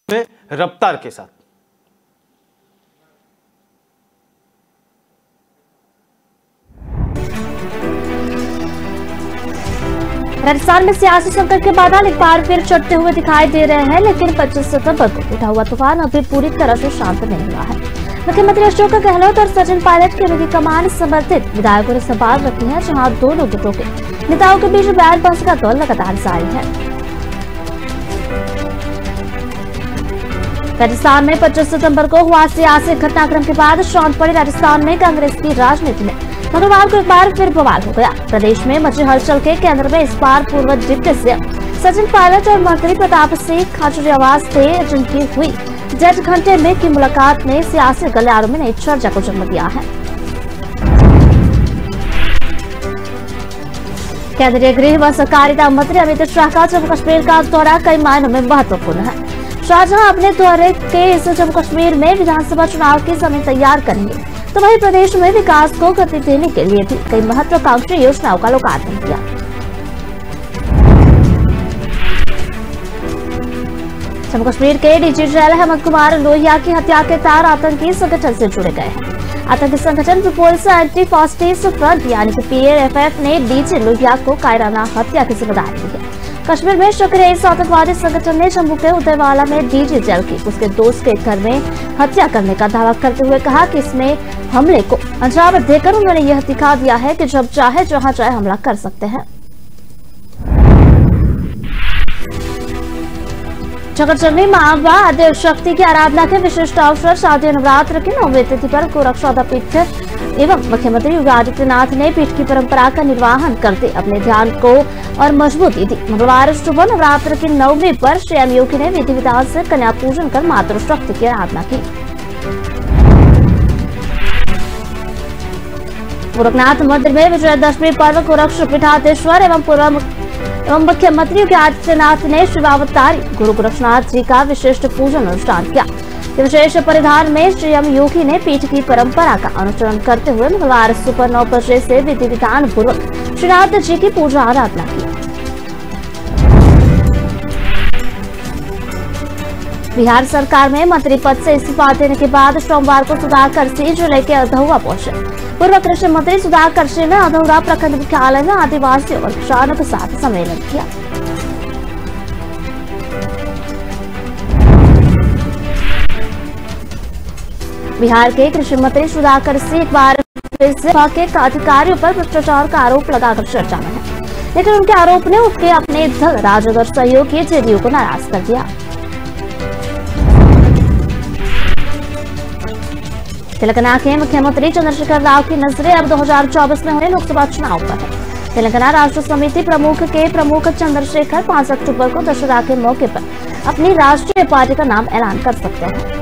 में रफ्तार के साथ राजस्थान में सियासी संकट के बादल एक बार फिर चढ़ते हुए दिखाई दे रहे हैं, लेकिन 25 सितंबर को उठा हुआ तूफान अभी पूरी तरह से शांत नहीं हुआ है। मुख्यमंत्री अशोक गहलोत और सचिन पायलट की उनकी कमान समर्थित विधायकों ने सवाल रखे हैं, जहां दोनों गुटों के नेताओं के बीच बयानबाजी का दौर लगातार जारी है। राजस्थान में 25 सितंबर को हुआ सियासी घटनाक्रम के बाद शांत पड़ी राजस्थान में कांग्रेस की राजनीति में मंगलवार को एक बार फिर बवाल हो गया। प्रदेश में मची हलचल के केंद्र में इस बार पूर्व डिप्टी सीएम सचिन पायलट और मंत्री प्रताप सिंह खाचरियावास थे, जिनकी हुई जज घंटे में की मुलाकात ने सियासी गलियारों में नई चर्चा को जन्म दिया है। केंद्रीय गृह व सहकारिता मंत्री अमित शाह का जम्मू कश्मीर का दौरा कई मायनों में महत्वपूर्ण है। शाहजहां अपने दौरे के इस जम्मू कश्मीर में विधानसभा चुनाव की जमीन तैयार करेंगे, तो वहीं प्रदेश में विकास को गति देने के लिए भी कई महत्वाकांक्षी योजनाओं का लोकार्पण किया। जम्मू कश्मीर के डीजी जनरल हेमंत कुमार लोहिया की हत्या के तार आतंकी संगठन से जुड़े गए हैं। आतंकी संगठन पीपुल्स एंटी फास्टिस्ट फ्रंट यानी कि PAFF ने डीजी लोहिया को कायराना हत्या की जिम्मेदारी दी है। कश्मीर में सक्रिय इस आतंकवादी संगठन ने जम्मू के उदयवाला में डीजी जल की उसके दोस्त के घर में हत्या करने का दावा करते हुए कहा कि इसमें हमले को अंजाम देकर उन्होंने यह दिखा दिया है कि जब चाहे जहां चाहे हमला कर सकते हैं। जगतजननी मां व आद्य शक्ति की आराधना के विशिष्ट अवसर शारदीय नवरात्र की 9वीं तिथि पर गोरक्षनाथ पीठ एवं मुख्यमंत्री योगी आदित्यनाथ ने पीठ की परंपरा का निर्वहन करते अपने ध्यान को और मजबूती दी। मंगलवार सुबह नवरात्र की 9वीं पर सीएम योगी ने विधि विधान से कन्या पूजन कर मातृशक्ति की आराधना की। गोरखनाथ मंदिर में विजयदशमी पर्व गोरक्ष पीठाधीश्वर एवं मुख्यमंत्री योगी आदित्यनाथ ने शिवावतारी गुरु गोरक्षनाथ जी का विशिष्ट पूजन अनुष्ठान किया। विशेष परिधान में सीएम योगी ने पीठ की परंपरा का अनुसरण करते हुए मंगलवार सुबह 9 बजे से विधि विधान पूर्वक श्रीनाथ जी की पूजा आराधना की। बिहार सरकार में मंत्री पद से इस्तीफा देने के बाद सोमवार को सुधाकर सिंह जिले के अधौरा पहुंचे। पूर्व कृषि मंत्री सुधाकर सिंह ने अधौरा प्रखंड मुख्यालय में आदिवासियों और किसानों के साथ सम्मेलन किया। बिहार के कृषि मंत्री सुधाकर सिंह एक बार फिर से विभाग के अधिकारियों पर भ्रष्टाचार का आरोप लगाकर चर्चा में है, लेकिन उनके आरोप ने उनके अपने दल राजद और सहयोगी जेडीयू को नाराज कर दिया। तेलंगाना के मुख्यमंत्री चंद्रशेखर राव की नजरें अब 2024 में होने लोकसभा चुनाव पर है। तेलंगाना राष्ट्र समिति के प्रमुख चंद्रशेखर 5 अक्टूबर को दशहरा के मौके पर अपनी राष्ट्रीय पार्टी का नाम ऐलान कर सकते हैं।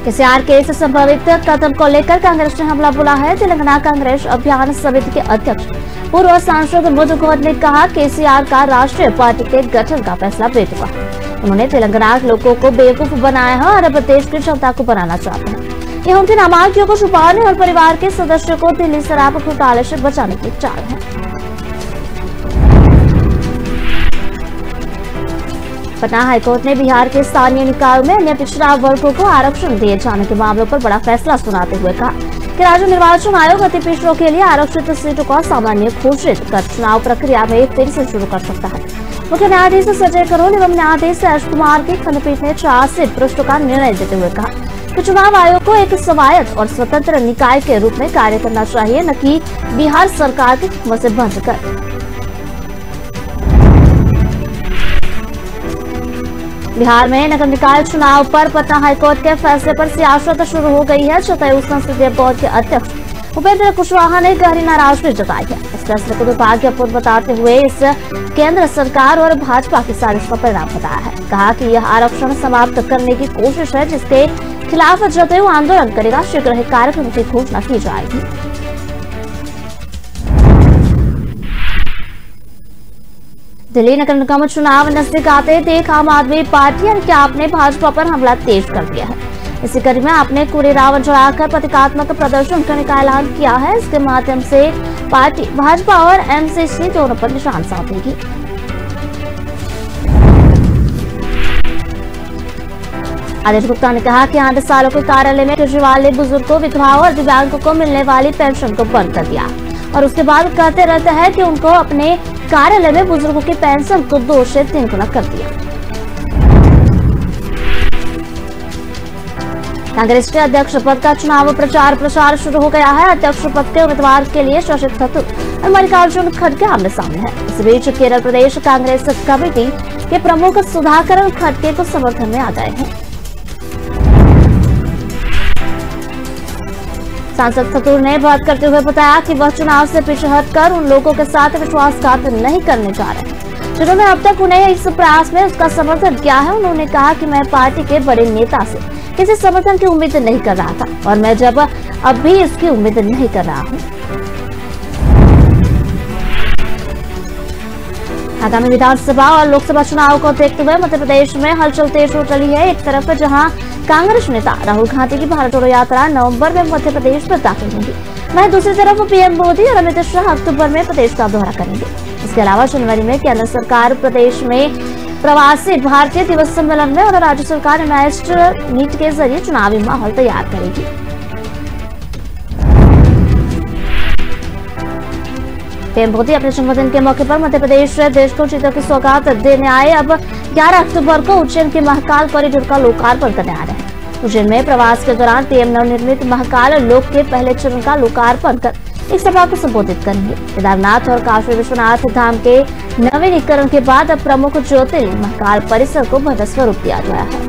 केसीआर के इस संभावित कदम को लेकर कांग्रेस ने हमला बोला है। तेलंगाना कांग्रेस अभियान समिति के अध्यक्ष पूर्व सांसद मधु गौर ने कहा केसीआर का राष्ट्रीय पार्टी के गठन का फैसला बेतुका है। उन्होंने तेलंगाना के लोगों को बेवकूफ बनाया है और अब देश की जनता को बनाना चाहते हैं। ये उनके नामांकियों को छुपाने और परिवार के सदस्यों को दिल्ली शराब घोटाले से बचाने की चाल है। पटना हाईकोर्ट ने बिहार के स्थानीय निकायों में अन्य पिछड़ा वर्गों को आरक्षण दिए जाने के मामलों पर बड़ा फैसला सुनाते हुए कहा कि राज्य निर्वाचन आयोग अति पिछड़ों के लिए आरक्षित सीटों का सामान्य घोषित कर चुनाव प्रक्रिया में फिर से शुरू कर सकता है। मुख्य न्यायाधीश संजय करोल एवं न्यायाधीश एस कुमार की खंडपीठ ने 86 पृष्ठों का निर्णय देते हुए कहा कि चुनाव आयोग को एक स्वायत्त और स्वतंत्र निकाय के रूप में कार्य करना चाहिए, न कि बिहार सरकार के हुक्मों से बंध कर। बिहार में नगर निकाय चुनाव पर पटना हाईकोर्ट के फैसले पर सियासत शुरू हो गई है। जदयू संसदीय बोर्ड के अध्यक्ष उपेंद्र कुशवाहा ने गहरी नाराजगी जताई है। इस फैसले को दुर्भाग्यपूर्ण बताते हुए इस केंद्र सरकार और भाजपा की साजिश का परिणाम बताया है। कहा कि यह आरक्षण समाप्त करने की कोशिश है, जिसके खिलाफ जदयू आंदोलन करेगा। शीघ्र ही कार्यक्रम की घोषणा की जाएगी। दिल्ली नगर निगम चुनाव नजदीक आते देख आम आदमी पार्टी यानी आप ने भाजपा पर हमला तेज कर दिया है। इसी कड़ी में आपने कूड़े रावण जलाकर प्रतीकात्मक प्रदर्शन करने का ऐलान किया है। इसके माध्यम से पार्टी भाजपा और एमसीसी दोनों पर निशान साधेगी। आदेश गुप्ता ने कहा कि 8 सालों के कार्यालय में केजरीवाल ने बुजुर्गों, विधवाओं और दिव्यांगों को मिलने वाली पेंशन को बंद कर दिया और उसके बाद कहते रहते हैं कि उनको अपने कार्यालय में बुजुर्गों की पेंशन को 2 से 3 गुना कर दिया। कांग्रेस के अध्यक्ष पद का चुनाव प्रचार शुरू हो गया है। अध्यक्ष पद के उम्मीदवार के लिए शशि थरूर और मल्लिकार्जुन खड़गे आमने सामने है। इस बीच केरल प्रदेश कांग्रेस कमेटी के प्रमुख सुधाकर खड़गे को समर्थन में आ गए हैं। सांसद थरूर ने बात करते हुए बताया कि वह चुनाव से पीछे हटकर उन लोगों के साथ विश्वासघात नहीं करने जा रहे हैं जिन्होंने अब तक उन्हें इस प्रयास में उसका समर्थन किया है। उन्होंने कहा कि मैं पार्टी के बड़े नेता से किसी समर्थन की उम्मीद नहीं कर रहा था और मैं अब भी इसकी उम्मीद नहीं कर रहा हूं। आगामी विधानसभा और लोकसभा चुनाव को देखते हुए मध्य प्रदेश में हलचल तेज हो चली है। एक तरफ जहां कांग्रेस नेता राहुल गांधी की भारत जोड़ो यात्रा नवंबर में मध्य प्रदेश में दाखिल होगी, वहीं दूसरी तरफ पीएम मोदी और अमित शाह अक्टूबर में प्रदेश का दौरा करेंगे। इसके अलावा जनवरी में केंद्र सरकार प्रदेश में प्रवासी भारतीय दिवस सम्मेलन में और राज्य सरकार इन्वेस्टर मीट के जरिए चुनावी माहौल तैयार करेगी। पीएम मोदी अपने जन्मदिन के मौके पर मध्य प्रदेश से देश को चीतों की सौगात देने आए। अब 11 अक्टूबर को उज्जैन के महाकाल कॉरिडोर का लोकार्पण करने आ रहे हैं। उज्जैन में प्रवास के दौरान पीएम नवनिर्मित महाकाल लोक के पहले चरण का लोकार्पण कर इस सभा को संबोधित करेंगे। केदारनाथ और काशी विश्वनाथ धाम के नवीनीकरण के बाद अब प्रमुख ज्योतिर्लिंग महाकाल परिसर को भव्य स्वरूप दिया गया है।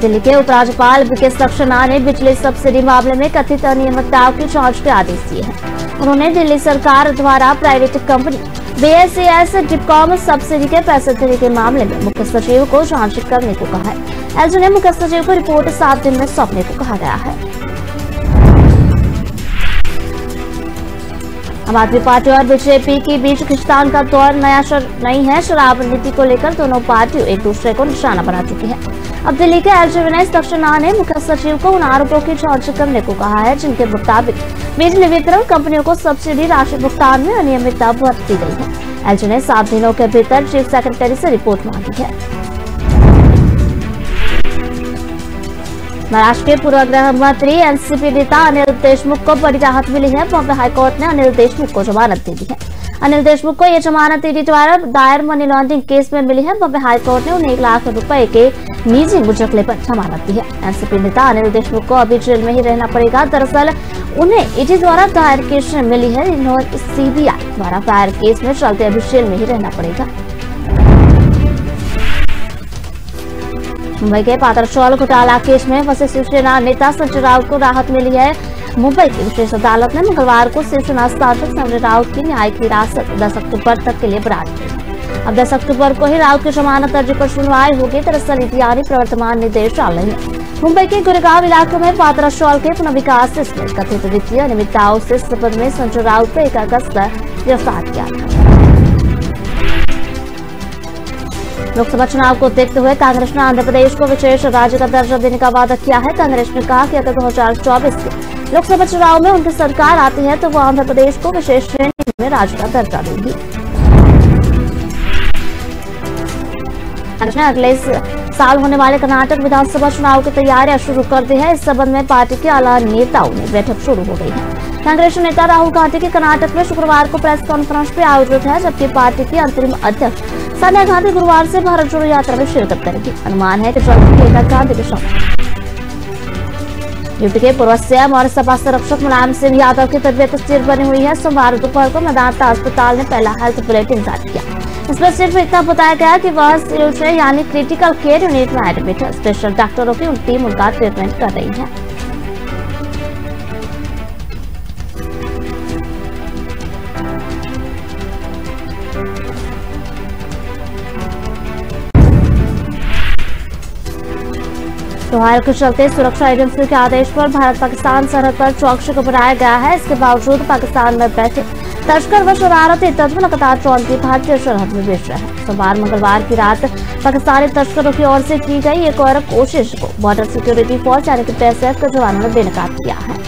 दिल्ली के उपराज्यपाल बीके सक्सेना ने बिजली सब्सिडी मामले में कथित अनियमितताओं की जांच के आदेश दिए हैं। उन्होंने दिल्ली सरकार द्वारा private company BSES discom subsidy के पैसे देने के मामले में मुख्य सचिव को जांच करने को कहा है। एलजी ने मुख्य सचिव को रिपोर्ट 7 दिन में सौंपने को कहा गया है। आम आदमी पार्टी और बीजेपी के बीच खिंचातान का दौर नहीं है। शराब नीति को लेकर दोनों पार्टियां एक दूसरे को निशाना बना चुकी है। अब दिल्ली के एलजी विनय सक्सेना ने मुख्य सचिव को उन आरोपों की जांच करने को कहा है जिनके मुताबिक बिजली वितरण कंपनियों को सब्सिडी राशि भुगतान में अनियमितता बरती गई है। एलजी ने 7 दिनों के भीतर चीफ सेक्रेटरी से रिपोर्ट मांगी है। महाराष्ट्र के पूर्व गृह मंत्री एनसीपी नेता अनिल देशमुख को बड़ी राहत मिली है। बॉम्बे हाईकोर्ट ने अनिल देशमुख को जमानत दे दी है। अनिल देशमुख को यह जमानत ईडी द्वारा दायर मनी लॉन्ड्रिंग केस में मिली है। बॉम्बे हाईकोर्ट ने उन्हें 1 लाख रुपए के निजी मुचलके पर जमानत दी है। एनसीपी नेता अनिल देशमुख को अभी जेल में ही रहना पड़ेगा। दरअसल उन्हें ईडी द्वारा दायर केस में मिली है। इन्होंने सीबीआई द्वारा दायर केस में चलते अभी जेल में ही रहना पड़ेगा। मुंबई के पात्रचौल घोटाला केस में फंसे शिवसेना नेता संजय राउत को राहत मिली है। मुंबई की विशेष अदालत ने मंगलवार को शिवसेना सांसद संजय राउत की न्यायिक हिरासत 10 अक्टूबर तक के लिए बढ़ा दी। अब 10 अक्टूबर को ही राउत की जमानत अर्जी पर सुनवाई होगी। दरअसल ईडी यानी प्रवर्तमान निदेशालय ने मुंबई के गुड़गांव इलाके में पात्रचौल के पुनर्विकास में कथित वित्तीय अनियमितताओं से संबंध में संजय राउत को 1 अगस्त गिरफ्तार किया था। लोकसभा चुनाव को देखते हुए कांग्रेस ने आंध्र प्रदेश को विशेष राज्य का दर्जा देने का वादा किया है। कांग्रेस ने कहा कि अगर 2024 के लोकसभा चुनाव में उनकी सरकार आती है तो वो आंध्र प्रदेश को विशेष श्रेणी में राज्य का दर्जा देगी। कांग्रेस ने अगले साल होने वाले कर्नाटक विधानसभा चुनाव की तैयारियां शुरू कर दी है। इस संबंध में पार्टी के आला नेताओं में बैठक शुरू हो गई है। कांग्रेस नेता राहुल गांधी के कर्नाटक में शुक्रवार को प्रेस कॉन्फ्रेंस पे आयोजित है, जबकि पार्टी की अंतरिम अध्यक्ष सोनिया गांधी गुरुवार से भारत जोड़ो यात्रा में शिरकत करेगी। अनुमान है कि जल्द प्रियंका गांधी के साथ यूपी के पूर्व सीएम और सपा संरक्षक मुलायम सिंह यादव की तबियत स्थिर बनी हुई है। सोमवार दोपहर को मेदांता अस्पताल ने पहला हेल्थ बुलेटिन जारी किया। इसमें सिर्फ इतना बताया गया कि वह यूनिट यानी क्रिटिकल केयर यूनिट में एडमिट है। स्पेशल डॉक्टरों की टीम उनका ट्रीटमेंट कर रही है। त्योहार के चलते सुरक्षा एजेंसियों के आदेश पर भारत पाकिस्तान सरहद पर चौकसी को बढ़ाया गया है। इसके बावजूद पाकिस्तान में बैठे तस्कर व शरारती तत्व लगातार चौंती भारतीय सरहद में बेच रहे हैं। सोमवार मंगलवार की रात पाकिस्तानी तस्करों की ओर से की गई एक और कोशिश को बॉर्डर सिक्योरिटी फोर्स यानी कि BSF के जवानों ने बेनकाब किया है।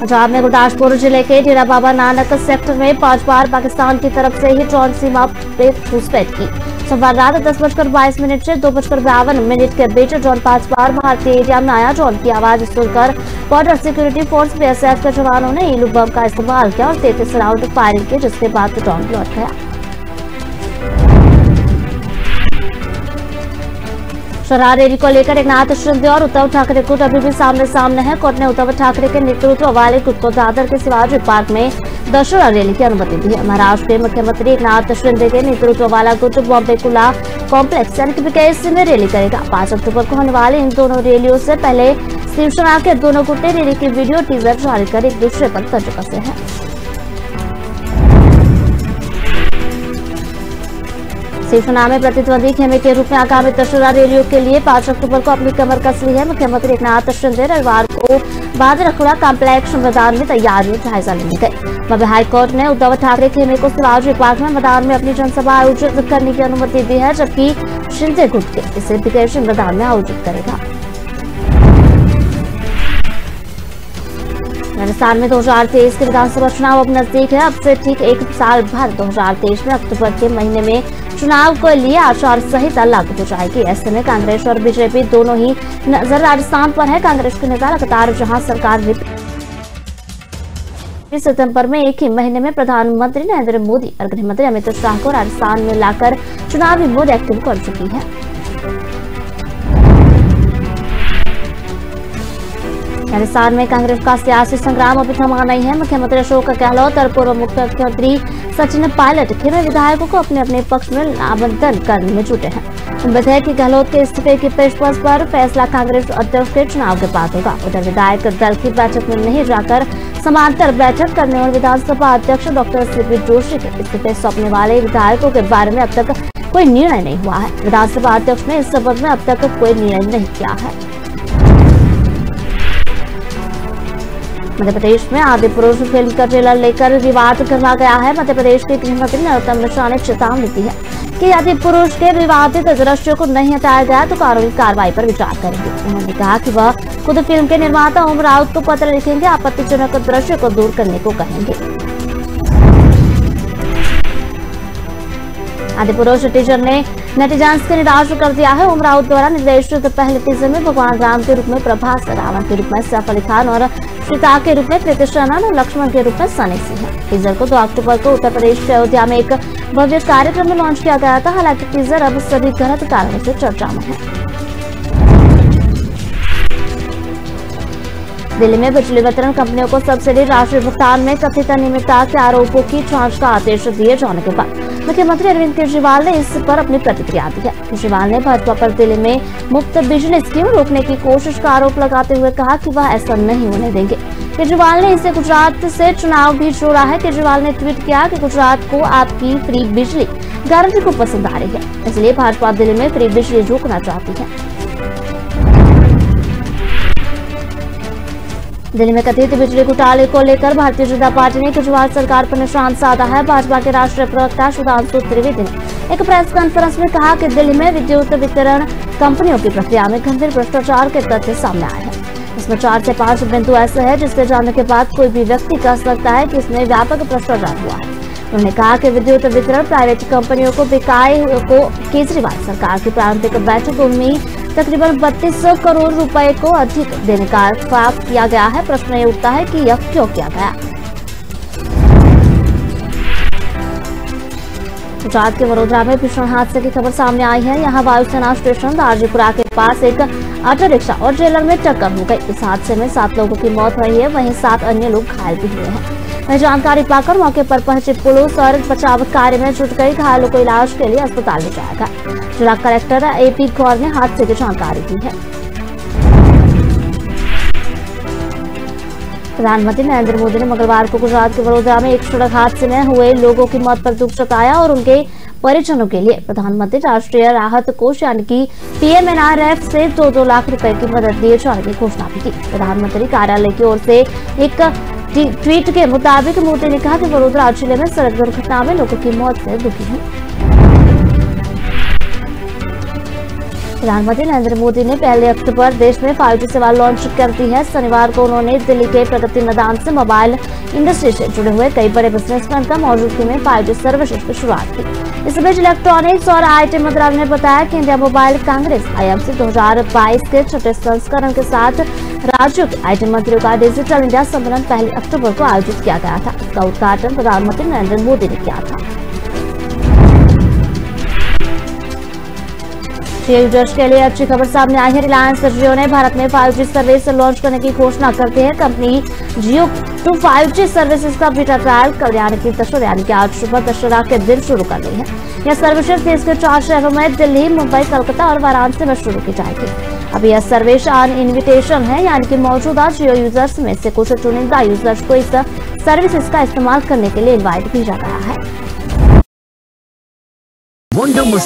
पंजाब में गुरदासपुर जिले के डेरा बाबा नानक सेक्टर में 5 बार पाकिस्तान की तरफ से ही ड्रोन सीमा पे घुसपैठ की। सोमवार रात 10:22 से 2:52 के बीच ड्रोन 5 बार भारतीय एरिया में आया। ड्रोन की आवाज सुनकर बॉर्डर सिक्योरिटी फोर्स BSF के जवानों ने इलू बम का इस्तेमाल किया और 33 राउंड फायरिंग की, जिसके बाद ड्रोन लौट गया। शराब रैली को लेकर एकनाथ शिंदे और उद्धव ठाकरे गुट अभी भी सामने सामने है। कोर्ट ने उद्धव ठाकरे के नेतृत्व वाले गुट को दादर के शिवाजी पार्क में दशहरा रैली की अनुमति दी है। महाराष्ट्र के मुख्यमंत्री एकनाथ शिंदे के नेतृत्व वाला गुट बॉम्बे कुला कॉम्प्लेक्स यानी कि BKC में रैली करेगा। 5 अक्टूबर को होने वाली इन दोनों रैलियों से पहले शिवसेना के दोनों गुट ने रैली की वीडियो टीजर जारी कर एक दूसरे पर तर्ज कसे हैं। शिवसेना में प्रतिद्वंदी खेमे के रूप में आगामी दशहरा रैलियों के लिए 5 अक्टूबर को अपनी कमर कस ली है। मुख्यमंत्री एकनाथ शिंदे रविवार को बादरखुड़ा कॉम्प्लेक्स मैदान में तैयारियों जायजा लेने गए। बॉम्बे हाईकोर्ट ने उद्धव ठाकरे खेमे को शिवाजी पार्क में मैदान में अपनी जनसभा आयोजित करने की अनुमति दी है, जबकि शिंदे गुट के इसे BKC मैदान में आयोजित करेगा। राजस्थान में 2023 के विधानसभा चुनाव अब नजदीक है। अब से ठीक 1 साल भर 2023 में अक्टूबर के महीने में चुनाव के लिए आचार संहिता लागू हो जाएगी। ऐसे में कांग्रेस और बीजेपी दोनों ही नजर राजस्थान पर है। कांग्रेस के नेता लगातार जहां सरकार सितंबर में एक ही महीने में प्रधानमंत्री नरेंद्र मोदी और गृह मंत्री अमित शाह को राजस्थान में लाकर चुनावी मोड एक्टिव कर चुकी है। राजस्थान में कांग्रेस का सियासी संग्राम अभी थमा नहीं है। मुख्यमंत्री अशोक गहलोत और पूर्व मुख्यमंत्री सचिन पायलट खेमे विधायकों को अपने अपने पक्ष में नामांकन करने में जुटे हैं। उम्मीद है कि गहलोत के इस्तीफे की पेशकश पर फैसला कांग्रेस अध्यक्ष के चुनाव के बाद होगा। उधर विधायक दल की बैठक में नहीं जाकर समांतर बैठक करने और विधानसभा अध्यक्ष डॉक्टर CP जोशी के इस्तीफे सौंपने वाले विधायकों के बारे में अब तक कोई निर्णय नहीं हुआ है। विधानसभा अध्यक्ष ने इस संबंध में अब तक कोई निर्णय नहीं किया है। मध्य प्रदेश में आदि पुरुष फिल्म का ट्रेलर लेकर विवाद करवा गया है। मध्य प्रदेश के गृह मंत्री नरोत्तम मिश्रा ने चेतावनी दी है कि यदि पुरुष के विवादित दृश्यों को नहीं हटाया गया तो कानूनी कार्रवाई पर विचार करेंगे। उन्होंने कहा कि वह खुद फिल्म के निर्माता ओम राउत को पत्र लिखेंगे, आपत्तिजनक दृश्य को दूर करने को कहेंगे। आदि पुरुष टीजर ने नेटिजन्स को निराश कर दिया है। ओम राउत द्वारा निर्देशित पहले टीजर में भगवान राम के रूप में प्रभास, रावण के रूप में सैफ अली खान और सीता के रूप में कृति सेनन और लक्ष्मण के रूप में सनी सिंह है। टीजर को 2 अक्टूबर को उत्तर प्रदेश के अयोध्या में एक भव्य कार्यक्रम में लॉन्च किया गया था। हालांकि टीजर अब सभी गलत कारणों से चर्चा में है। दिल्ली में बिजली वितरण कंपनियों को सब्सिडी राशि भुगतान में कथित अनियमितता के आरोपों की जांच का आदेश दिए जाने के बाद मुख्यमंत्री अरविंद केजरीवाल ने इस पर अपनी प्रतिक्रिया दी है। केजरीवाल ने भाजपा पर दिल्ली में मुफ्त बिजली स्कीम रोकने की कोशिश का आरोप लगाते हुए कहा कि वह ऐसा नहीं होने देंगे। केजरीवाल ने इसे गुजरात से चुनाव भी जोड़ा है। केजरीवाल ने ट्वीट किया कि गुजरात को आपकी फ्री बिजली गारंटी को पसंद आ रही है, इसलिए भाजपा दिल्ली में फ्री बिजली रोकना चाहती है। दिल्ली में कथित बिजली घोटाले को लेकर भारतीय जनता पार्टी ने केजरीवाल सरकार पर निशान साधा है। भाजपा के राष्ट्रीय प्रवक्ता सुधांशु त्रिवेदी ने एक प्रेस कॉन्फ्रेंस में कहा कि दिल्ली में विद्युत वितरण कंपनियों की प्रक्रिया में गंभीर भ्रष्टाचार के तथ्य सामने आए हैं। इसमें 4 से 5 बिंदु ऐसे हैं जिससे जानने के बाद कोई भी व्यक्ति कह सकता है कि इसमें व्यापक भ्रष्टाचार हुआ है। उन्होंने कहा कि विद्युत वितरण प्राइवेट कंपनियों को बिकाए को केजरीवाल सरकार की प्रारंभिक बैठकों में तकरीबन 3200 करोड़ रुपए को अधिक देने का इंतजाम किया गया है। प्रश्न ये उठता है कि यह क्यों किया गया। गुजरात के वडोदरा में भीषण हादसे की खबर सामने आई है। यहाँ वायुसेना स्टेशन दारजीपुरा के पास एक ऑटो रिक्शा और ट्रेलर में टक्कर हो गई। इस हादसे में 7 लोगों की मौत हुई है, वहीं 7 अन्य लोग घायल भी हुए हैं। वह जानकारी पाकर मौके पर पहुंची पुलिस और बचाव कार्य में जुट गई। घायलों को इलाज के लिए अस्पताल ले जाया गया। जिला कलेक्टर AP गौर ने हादसे की जानकारी दी है। प्रधानमंत्री नरेंद्र मोदी ने मंगलवार को गुजरात के वडोदरा में एक सड़क हादसे में हुए लोगों की मौत पर दुख जताया और उनके परिजनों के लिए प्रधानमंत्री राष्ट्रीय राहत कोष यानी कि PMNRF से 2-2 लाख रुपए की मदद दिए जाने की घोषणा भी की। प्रधानमंत्री कार्यालय की ओर से एक ट्वीट के मुताबिक मोदी ने कहा कि वडोदरा जिले में सड़क दुर्घटना में लोगों की मौत से दुखी हूँ। प्रधानमंत्री नरेंद्र मोदी ने 1 अक्टूबर देश में 5G सेवा लॉन्च कर दी है। शनिवार को उन्होंने दिल्ली के प्रगति मैदान से मोबाइल इंडस्ट्री से जुड़े हुए कई बड़े बिजनेसमैन का मौजूदगी में 5G सर्विसेज की शुरुआत की। इस बीच इलेक्ट्रॉनिक्स और IT मंत्रालय ने बताया कि इंडिया मोबाइल कांग्रेस IMC 2022 के 6ठे संस्करण के साथ राज्यों के IT मंत्रियों का डिजिटल इंडिया सम्मेलन 1 अक्टूबर को आयोजित किया गया था। इसका उद्घाटन प्रधानमंत्री नरेंद्र मोदी ने किया था। यूजर्स के लिए अच्छी खबर सामने आई है। रिलायंस जियो ने भारत में 5G सर्विस लॉन्च करने की घोषणा करती है। कंपनी जियो 2 5G सर्विसेज का बीटा ट्रायल कल यानी कि आज सुबह दशहरा के दिन शुरू कर रही है। यह सर्विसेज देश के 4 शहरों में दिल्ली, मुंबई, कोलकाता और वाराणसी में शुरू की जाएगी। अब यह सर्विस ऑन इन्विटेशन है यानी कि मौजूदा जियो यूजर्स में से कुछ चुनिंदा यूजर्स को इस सर्विसेज का इस्तेमाल करने के लिए इन्वाइट भेजा गया है।